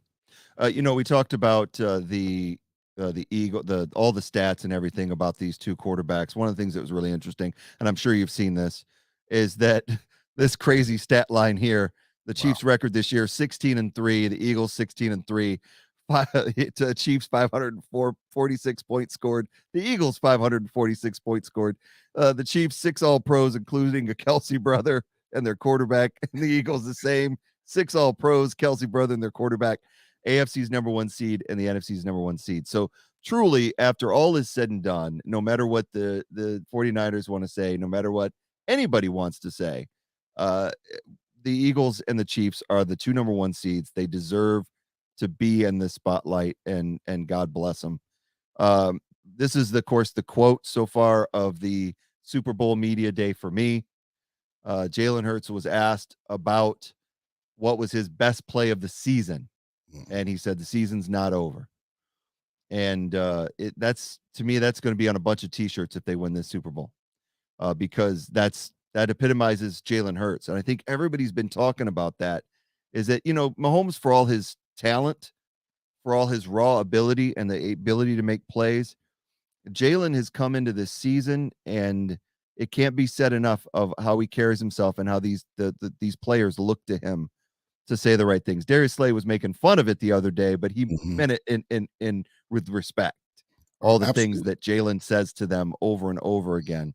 We talked about the Eagle, all the stats and everything about these two quarterbacks. One of the things that was really interesting, and I'm sure you've seen this, is that this crazy stat line here. The Chiefs record this year, 16-3. The Eagles 16-3. The Chiefs 546 points scored. The Eagles 546 points scored. The Chiefs 6 All-Pros, including a Kelsey brother and their quarterback. And the Eagles the same, 6 All-Pros, Kelsey brother and their quarterback. AFC's number 1 seed and the NFC's number 1 seed. So truly, after all is said and done, no matter what the 49ers want to say, no matter what anybody wants to say, the the Eagles and the Chiefs are the two number one seeds. They deserve to be in the spotlight, and God bless them. This is, of course, the quote so far of the Super Bowl media day for me. Jalen Hurts was asked about what was his best play of the season, and he said the season's not over. And that's, to me, that's going to be on a bunch of T-shirts if they win this Super Bowl, because that epitomizes Jalen Hurts. And I think everybody's been talking about that, is that, Mahomes, for all his talent, for all his raw ability and the ability to make plays, Jalen has come into this season, and it can't be said enough of how he carries himself and how these players look to him to say the right things. Darius Slay was making fun of it the other day, but he meant it in with respect. All the things that Jalen says to them over and over again,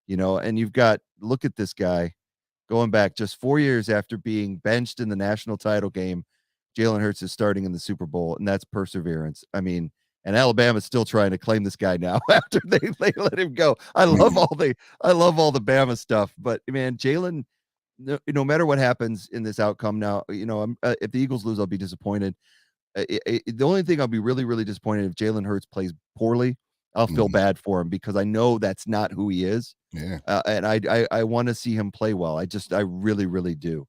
and you've got, look at this guy going back just 4 years after being benched in the national title game. Jalen Hurts is starting in the Super Bowl, and that's perseverance. I mean, and Alabama's still trying to claim this guy now after they let him go. I love all the Bama stuff, but man, Jalen, no matter what happens in this outcome now, if the Eagles lose, I'll be disappointed. The only thing I'll be really, really disappointed if Jalen Hurts plays poorly. I'll feel bad for him, because I know that's not who he is. Yeah. And I want to see him play well. I really, really do.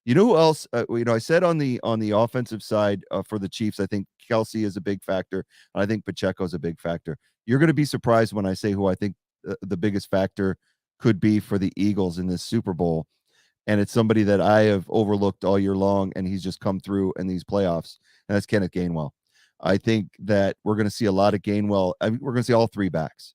You know who else? I said on the offensive side for the Chiefs, I think Kelsey is a big factor, and I think Pacheco is a big factor. You're going to be surprised when I say who I think the biggest factor could be for the Eagles in this Super Bowl, and it's somebody that I have overlooked all year long, and he's just come through in these playoffs, and that's Kenneth Gainwell. I think that we're going to see a lot of Gainwell. We're going to see all three backs.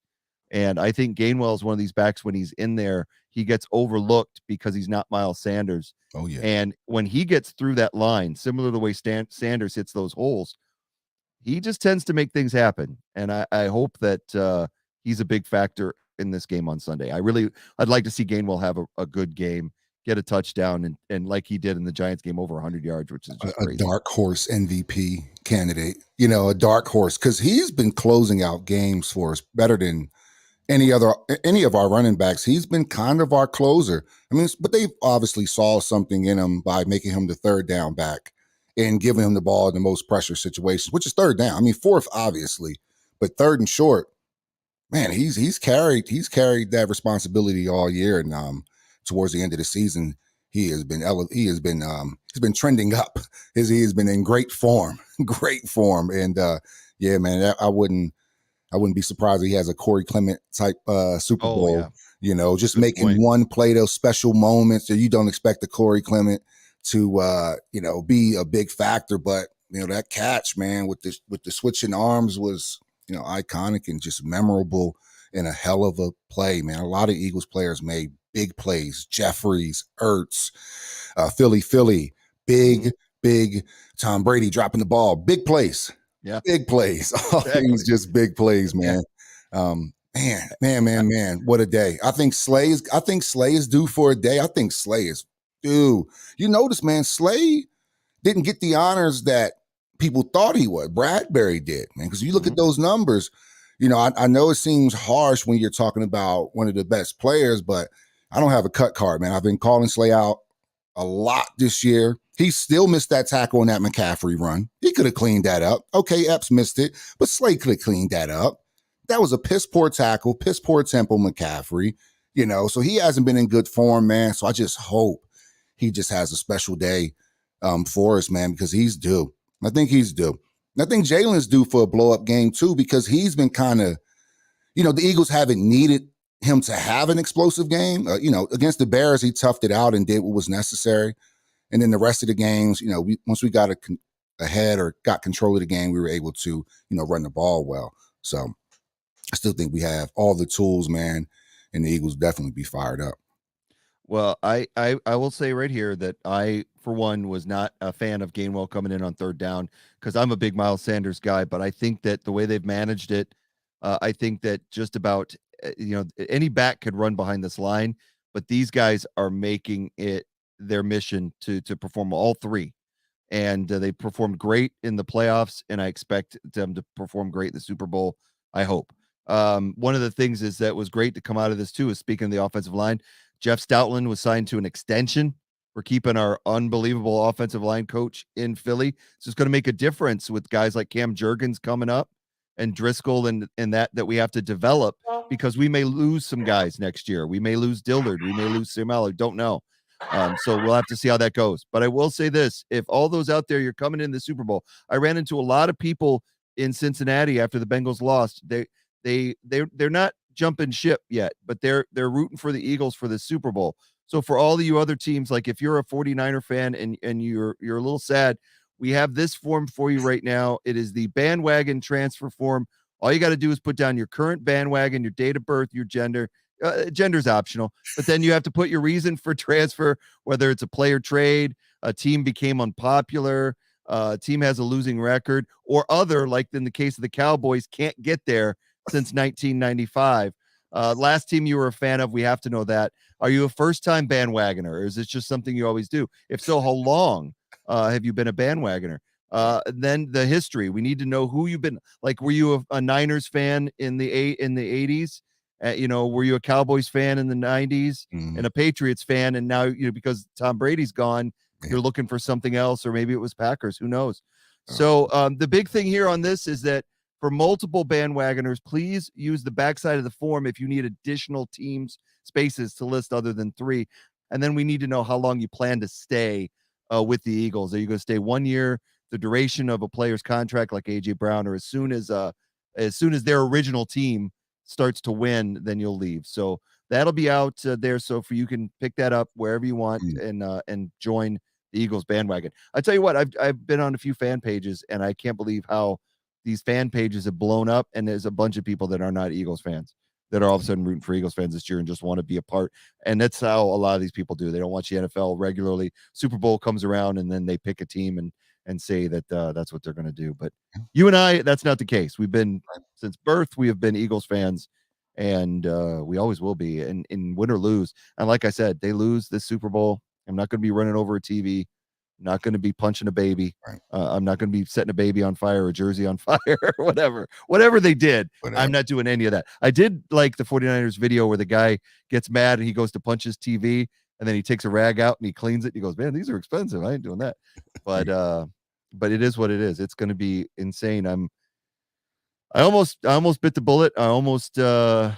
And I think Gainwell is one of these backs, when he's in there, he gets overlooked because he's not Miles Sanders. Oh, yeah. And when he gets through that line, similar to the way Sanders hits those holes, he just tends to make things happen. And I hope that he's a big factor in this game on Sunday. I'd like to see Gainwell have a good game, get a touchdown, and like he did in the Giants game, over 100 yards, which is just crazy. A dark horse MVP candidate, a dark horse, because he's been closing out games for us better than any of our running backs. He's been kind of our closer. I mean, but they obviously saw something in him by making him the third down back and giving him the ball in the most pressure situations, which is third down. I mean, fourth, obviously, but third and short, man, he's carried that responsibility all year. And towards the end of the season, he's been trending up. He has been in great form. And yeah, man, I wouldn't be surprised if he has a Corey Clement type Super Bowl. Yeah. Just making one play, those special moments that you don't expect the Corey Clement to be a big factor. But that catch, man, with the switching arms was iconic and just memorable, and a hell of a play, man. A lot of Eagles players made big plays. Jeffries, Ertz, Philly, big Tom Brady dropping the ball, big plays. Yeah, big plays. All things just big plays, man. Yeah. Man, what a day. I think Slay is due for a day. I think Slay is due. You notice, man, Slay didn't get the honors that people thought he would. Bradbury did, man, because you look at those numbers. I know it seems harsh when you're talking about one of the best players, but I don't have a cut card, man. I've been calling Slay out a lot this year. He still missed that tackle on that McCaffrey run. He could have cleaned that up. Okay, Epps missed it, but Slay could have cleaned that up. That was a piss poor tackle, piss poor tempo McCaffrey, so he hasn't been in good form, man. So I just hope he just has a special day for us, man, because he's due. I think he's due. And I think Jalen's due for a blow-up game, too, because he's been kind of, the Eagles haven't needed him to have an explosive game. Against the Bears, he toughed it out and did what was necessary. And then the rest of the games, once we got ahead or got control of the game, we were able to, run the ball well. So I still think we have all the tools, man, and the Eagles definitely be fired up. Well, I will say right here that I, for one, was not a fan of Gainwell coming in on third down, because I'm a big Miles Sanders guy, but I think that the way they've managed it, I think that just about, any back could run behind this line, but these guys are making it their mission to perform all three. And they performed great in the playoffs, and I expect them to perform great in the Super Bowl, I hope. One of the things is that was great to come out of this too is, speaking of the offensive line, Jeff Stoutland was signed to an extension We're keeping our unbelievable offensive line coach in Philly. It's just going to make a difference with guys like Cam Jurgens coming up and Driscoll and that we have to develop, because we may lose some guys next year. We may lose Dillard. We may lose Simala. Don't know. So we'll have to see how that goes. But I will say this: if all those out there, you're coming in the Super Bowl. I ran into a lot of people in Cincinnati after the Bengals lost. They're not jumping ship yet, but they're rooting for the Eagles for the Super Bowl. So for all of you other teams, like if you're a 49er fan and you're a little sad, we have this form for you right now. It is the bandwagon transfer form. All you got to do is put down your current bandwagon, your date of birth, your gender. Gender's optional, but then you have to put your reason for transfer, whether it's a player trade, a team became unpopular, a team has a losing record, or other, like in the case of the Cowboys, can't get there since 1995. Last team you were a fan of, we have to know that. Are you a first-time bandwagoner, or is it just something you always do? If so, how long have you been a bandwagoner? Then the history. We need to know who you've been. Like, were you a Niners fan in the 80s? Were you a Cowboys fan in the 90s and a Patriots fan? And now, because Tom Brady's gone, you're looking for something else, or maybe it was Packers. Who knows? So the big thing here on this is that for multiple bandwagoners, please use the backside of the form if you need additional teams spaces to list other than 3. And then we need to know how long you plan to stay with the Eagles. Are you going to stay 1 year, the duration of a player's contract like AJ Brown, or as soon as their original team starts to win, then you'll leave. So that'll be out there. So you can pick that up wherever you want and join the Eagles bandwagon. I tell you what, I've been on a few fan pages, and I can't believe how these fan pages have blown up. And there's a bunch of people that are not Eagles fans that are all of a sudden rooting for Eagles fans this year and just want to be a part. And that's how a lot of these people do. They don't watch the NFL regularly. Super Bowl comes around and then they pick a team and say that that's what they're going to do. But you and I, that's not the case. We've been, since birth, we have been Eagles fans, and we always will be, and in win or lose. And like I said, they lose this Super Bowl, I'm not going to be running over a TV. I'm not going to be punching a baby. Right. I'm not going to be setting a baby on fire or a jersey on fire or whatever they did. I'm not doing any of that. I did like the 49ers video where the guy gets mad and he goes to punch his TV, and then he takes a rag out and he cleans it. And he goes, man, these are expensive. I ain't doing that. But it is what it is. It's going to be insane. I almost bit the bullet. I almost dropped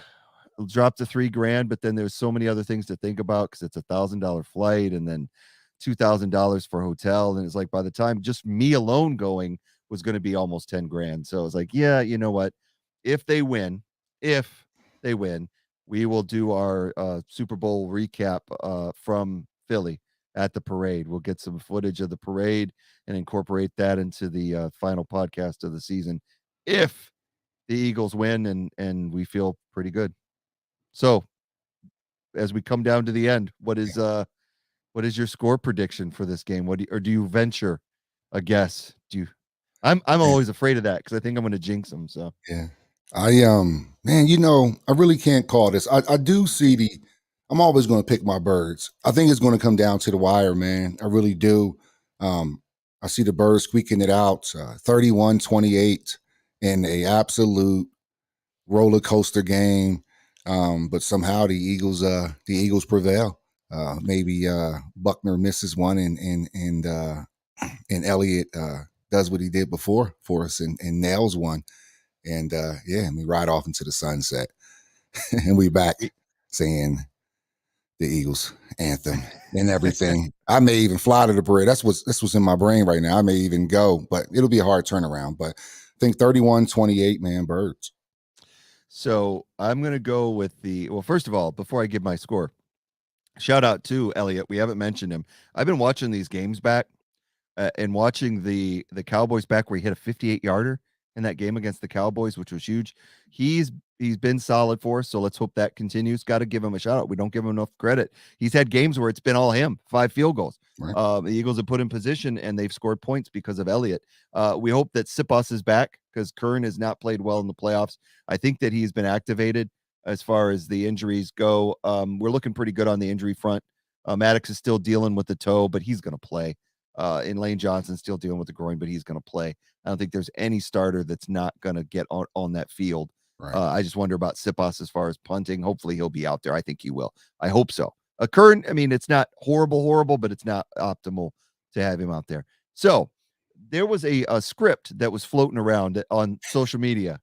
the $3,000, but then there's so many other things to think about, because it's $1,000 flight and then $2,000 for hotel. And it's like, by the time just me alone going was going to be almost 10 grand. So I was like, yeah, you know what? If they win, we will do our Super Bowl recap from Philly at the parade. We'll get some footage of the parade and incorporate that into the final podcast of the season, if the Eagles win and we feel pretty good. So as we come down to the end, what is your score prediction for this game? Do you venture a guess? I'm always afraid of that, because I think I'm going to jinx them. So yeah, I really can't call this. I do see I'm always going to pick my birds. I think it's going to come down to the wire, man. I really do. I see the birds squeaking it out, 31-28 in a absolute roller coaster game. But somehow the Eagles prevail. Maybe Buckner misses one, and Elliott does what he did before for us and nails one. And we ride off into the sunset. And we back saying the Eagles anthem and everything. I may even fly to the parade. This was in my brain right now. I may even go, but it'll be a hard turnaround. But I think 31-28, man, birds. So I'm going to go with first of all, before I give my score, shout out to Elliott. We haven't mentioned him. I've been watching these games back and watching the Cowboys back, where he hit a 58-yarder in that game against the Cowboys, which was huge. He's been solid for us, so let's hope that continues. Got to give him a shout out. We don't give him enough credit. He's had games where it's been all him, 5 field goals. Right. The Eagles have put in position, and they've scored points because of Elliott. We hope that Siposs is back, because Kern has not played well in the playoffs. I think that he's been activated as far as the injuries go. We're looking pretty good on the injury front. Maddox is still dealing with the toe, but he's going to play. And Lane Johnson's still dealing with the groin, but he's going to play. I don't think there's any starter that's not going to get on that field. Right. I just wonder about Siposs as far as punting. Hopefully he'll be out there. I think he will. I hope so. a current. I mean, it's not horrible, but it's not optimal to have him out there. So there was a script that was floating around on social media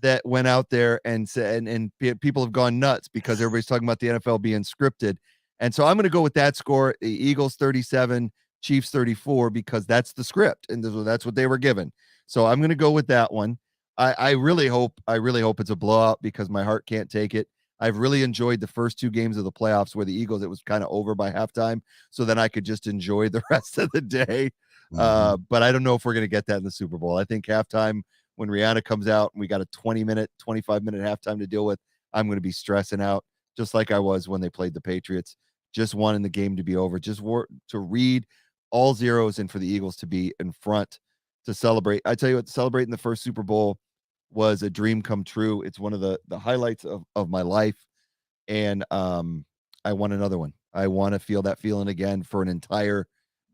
that went out there and said, and people have gone nuts because everybody's talking about the NFL being scripted. And so I'm going to go with that score: the Eagles 37, Chiefs 34, because that's the script and that's what they were given. So I'm going to go with that one. I really hope it's a blowout because my heart can't take it. I've really enjoyed the first 2 games of the playoffs where the Eagles, it was kind of over by halftime, so then I could just enjoy the rest of the day. But I don't know if we're going to get that in the Super Bowl. I think halftime, when Rihanna comes out and we got a 20-minute, 25-minute halftime to deal with, I'm going to be stressing out just like I was when they played the Patriots, just wanting the game to be over, just to read all zeros and for the Eagles to be in front to celebrate. I tell you what, celebrating the first Super Bowl was a dream come true. It's one of the highlights of my life. And I want another one. I want to feel that feeling again for an entire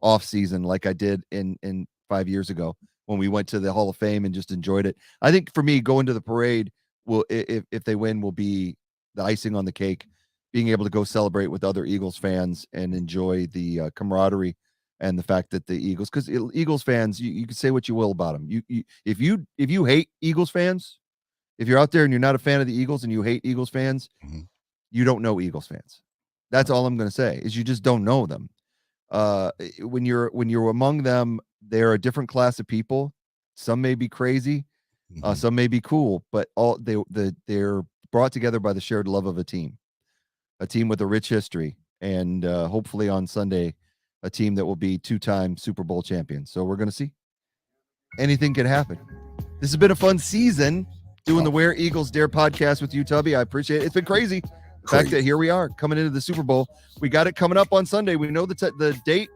off season like I did in 5 years ago when we went to the Hall of Fame and just enjoyed it. I think for me, going to the parade will, if they win, will be the icing on the cake. Being able to go celebrate with other Eagles fans and enjoy the camaraderie and the fact that the Eagles, because Eagles fans, you can say what you will about them. If you hate Eagles fans, if you're out there and you're not a fan of the Eagles and you hate Eagles fans, you don't know Eagles fans. That's all I'm going to say is you just don't know them. When you're among them, they're a different class of people. Some may be crazy, some may be cool, but all they're brought together by the shared love of a team with a rich history, and hopefully on Sunday, a team that will be 2-time Super Bowl champions. So we're going to see. Anything can happen. This has been a fun season doing the Where Eagles Dare podcast with you, Tubby. I appreciate it. It's been crazy. The fact that here we are coming into the Super Bowl. We got it coming up on Sunday. We know the date.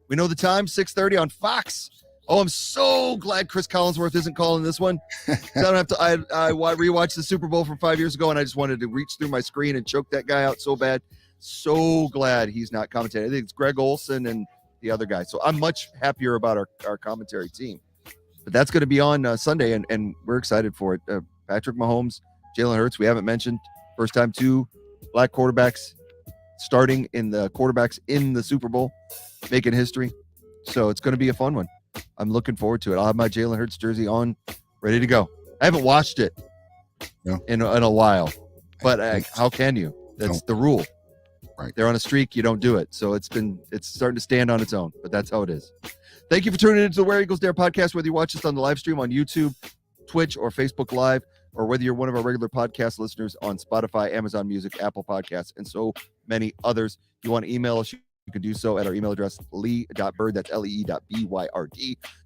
We know the time, 6:30 on Fox. Oh, I'm so glad Chris Collinsworth isn't calling this one. I don't have to. I rewatched the Super Bowl from 5 years ago, and I just wanted to reach through my screen and choke that guy out so bad. So glad he's not commentating. I think it's Greg Olson and the other guy. So I'm much happier about our commentary team. But that's going to be on Sunday, and we're excited for it. Patrick Mahomes, Jalen Hurts, we haven't mentioned. First time 2 black quarterbacks starting in the quarterbacks in the Super Bowl, making history. So it's going to be a fun one. I'm looking forward to it. I'll have my Jalen Hurts jersey on, ready to go. I haven't watched it in a while, but how can you? That's the rule. Right. They're on a streak. You don't do it. So it's starting to stand on its own, but that's how it is. Thank you for tuning into the Where Eagles Dare podcast, whether you watch us on the live stream on YouTube, Twitch, or Facebook Live, or whether you're one of our regular podcast listeners on Spotify, Amazon Music, Apple Podcasts, and so many others. If you want to email us, you can do so at our email address, lee.bird, that's lee.byrd,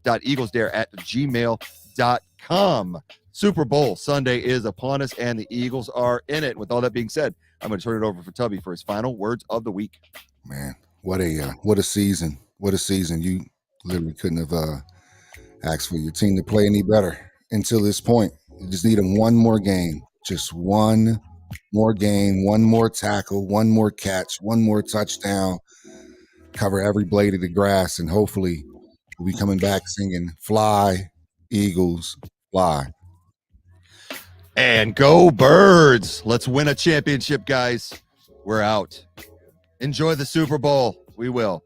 eaglesdare@gmail.com. Super Bowl Sunday is upon us, and the Eagles are in it. With all that being said, I'm going to turn it over for Tubby for his final words of the week. Man, what a season. What a season. You literally couldn't have asked for your team to play any better until this point. You just need them one more game. Just one more game, one more tackle, one more catch, one more touchdown. Cover every blade of the grass, and hopefully we'll be coming back singing Fly, Eagles, Fly. And go Birds. Let's win a championship, guys. We're out. Enjoy the Super Bowl. We will.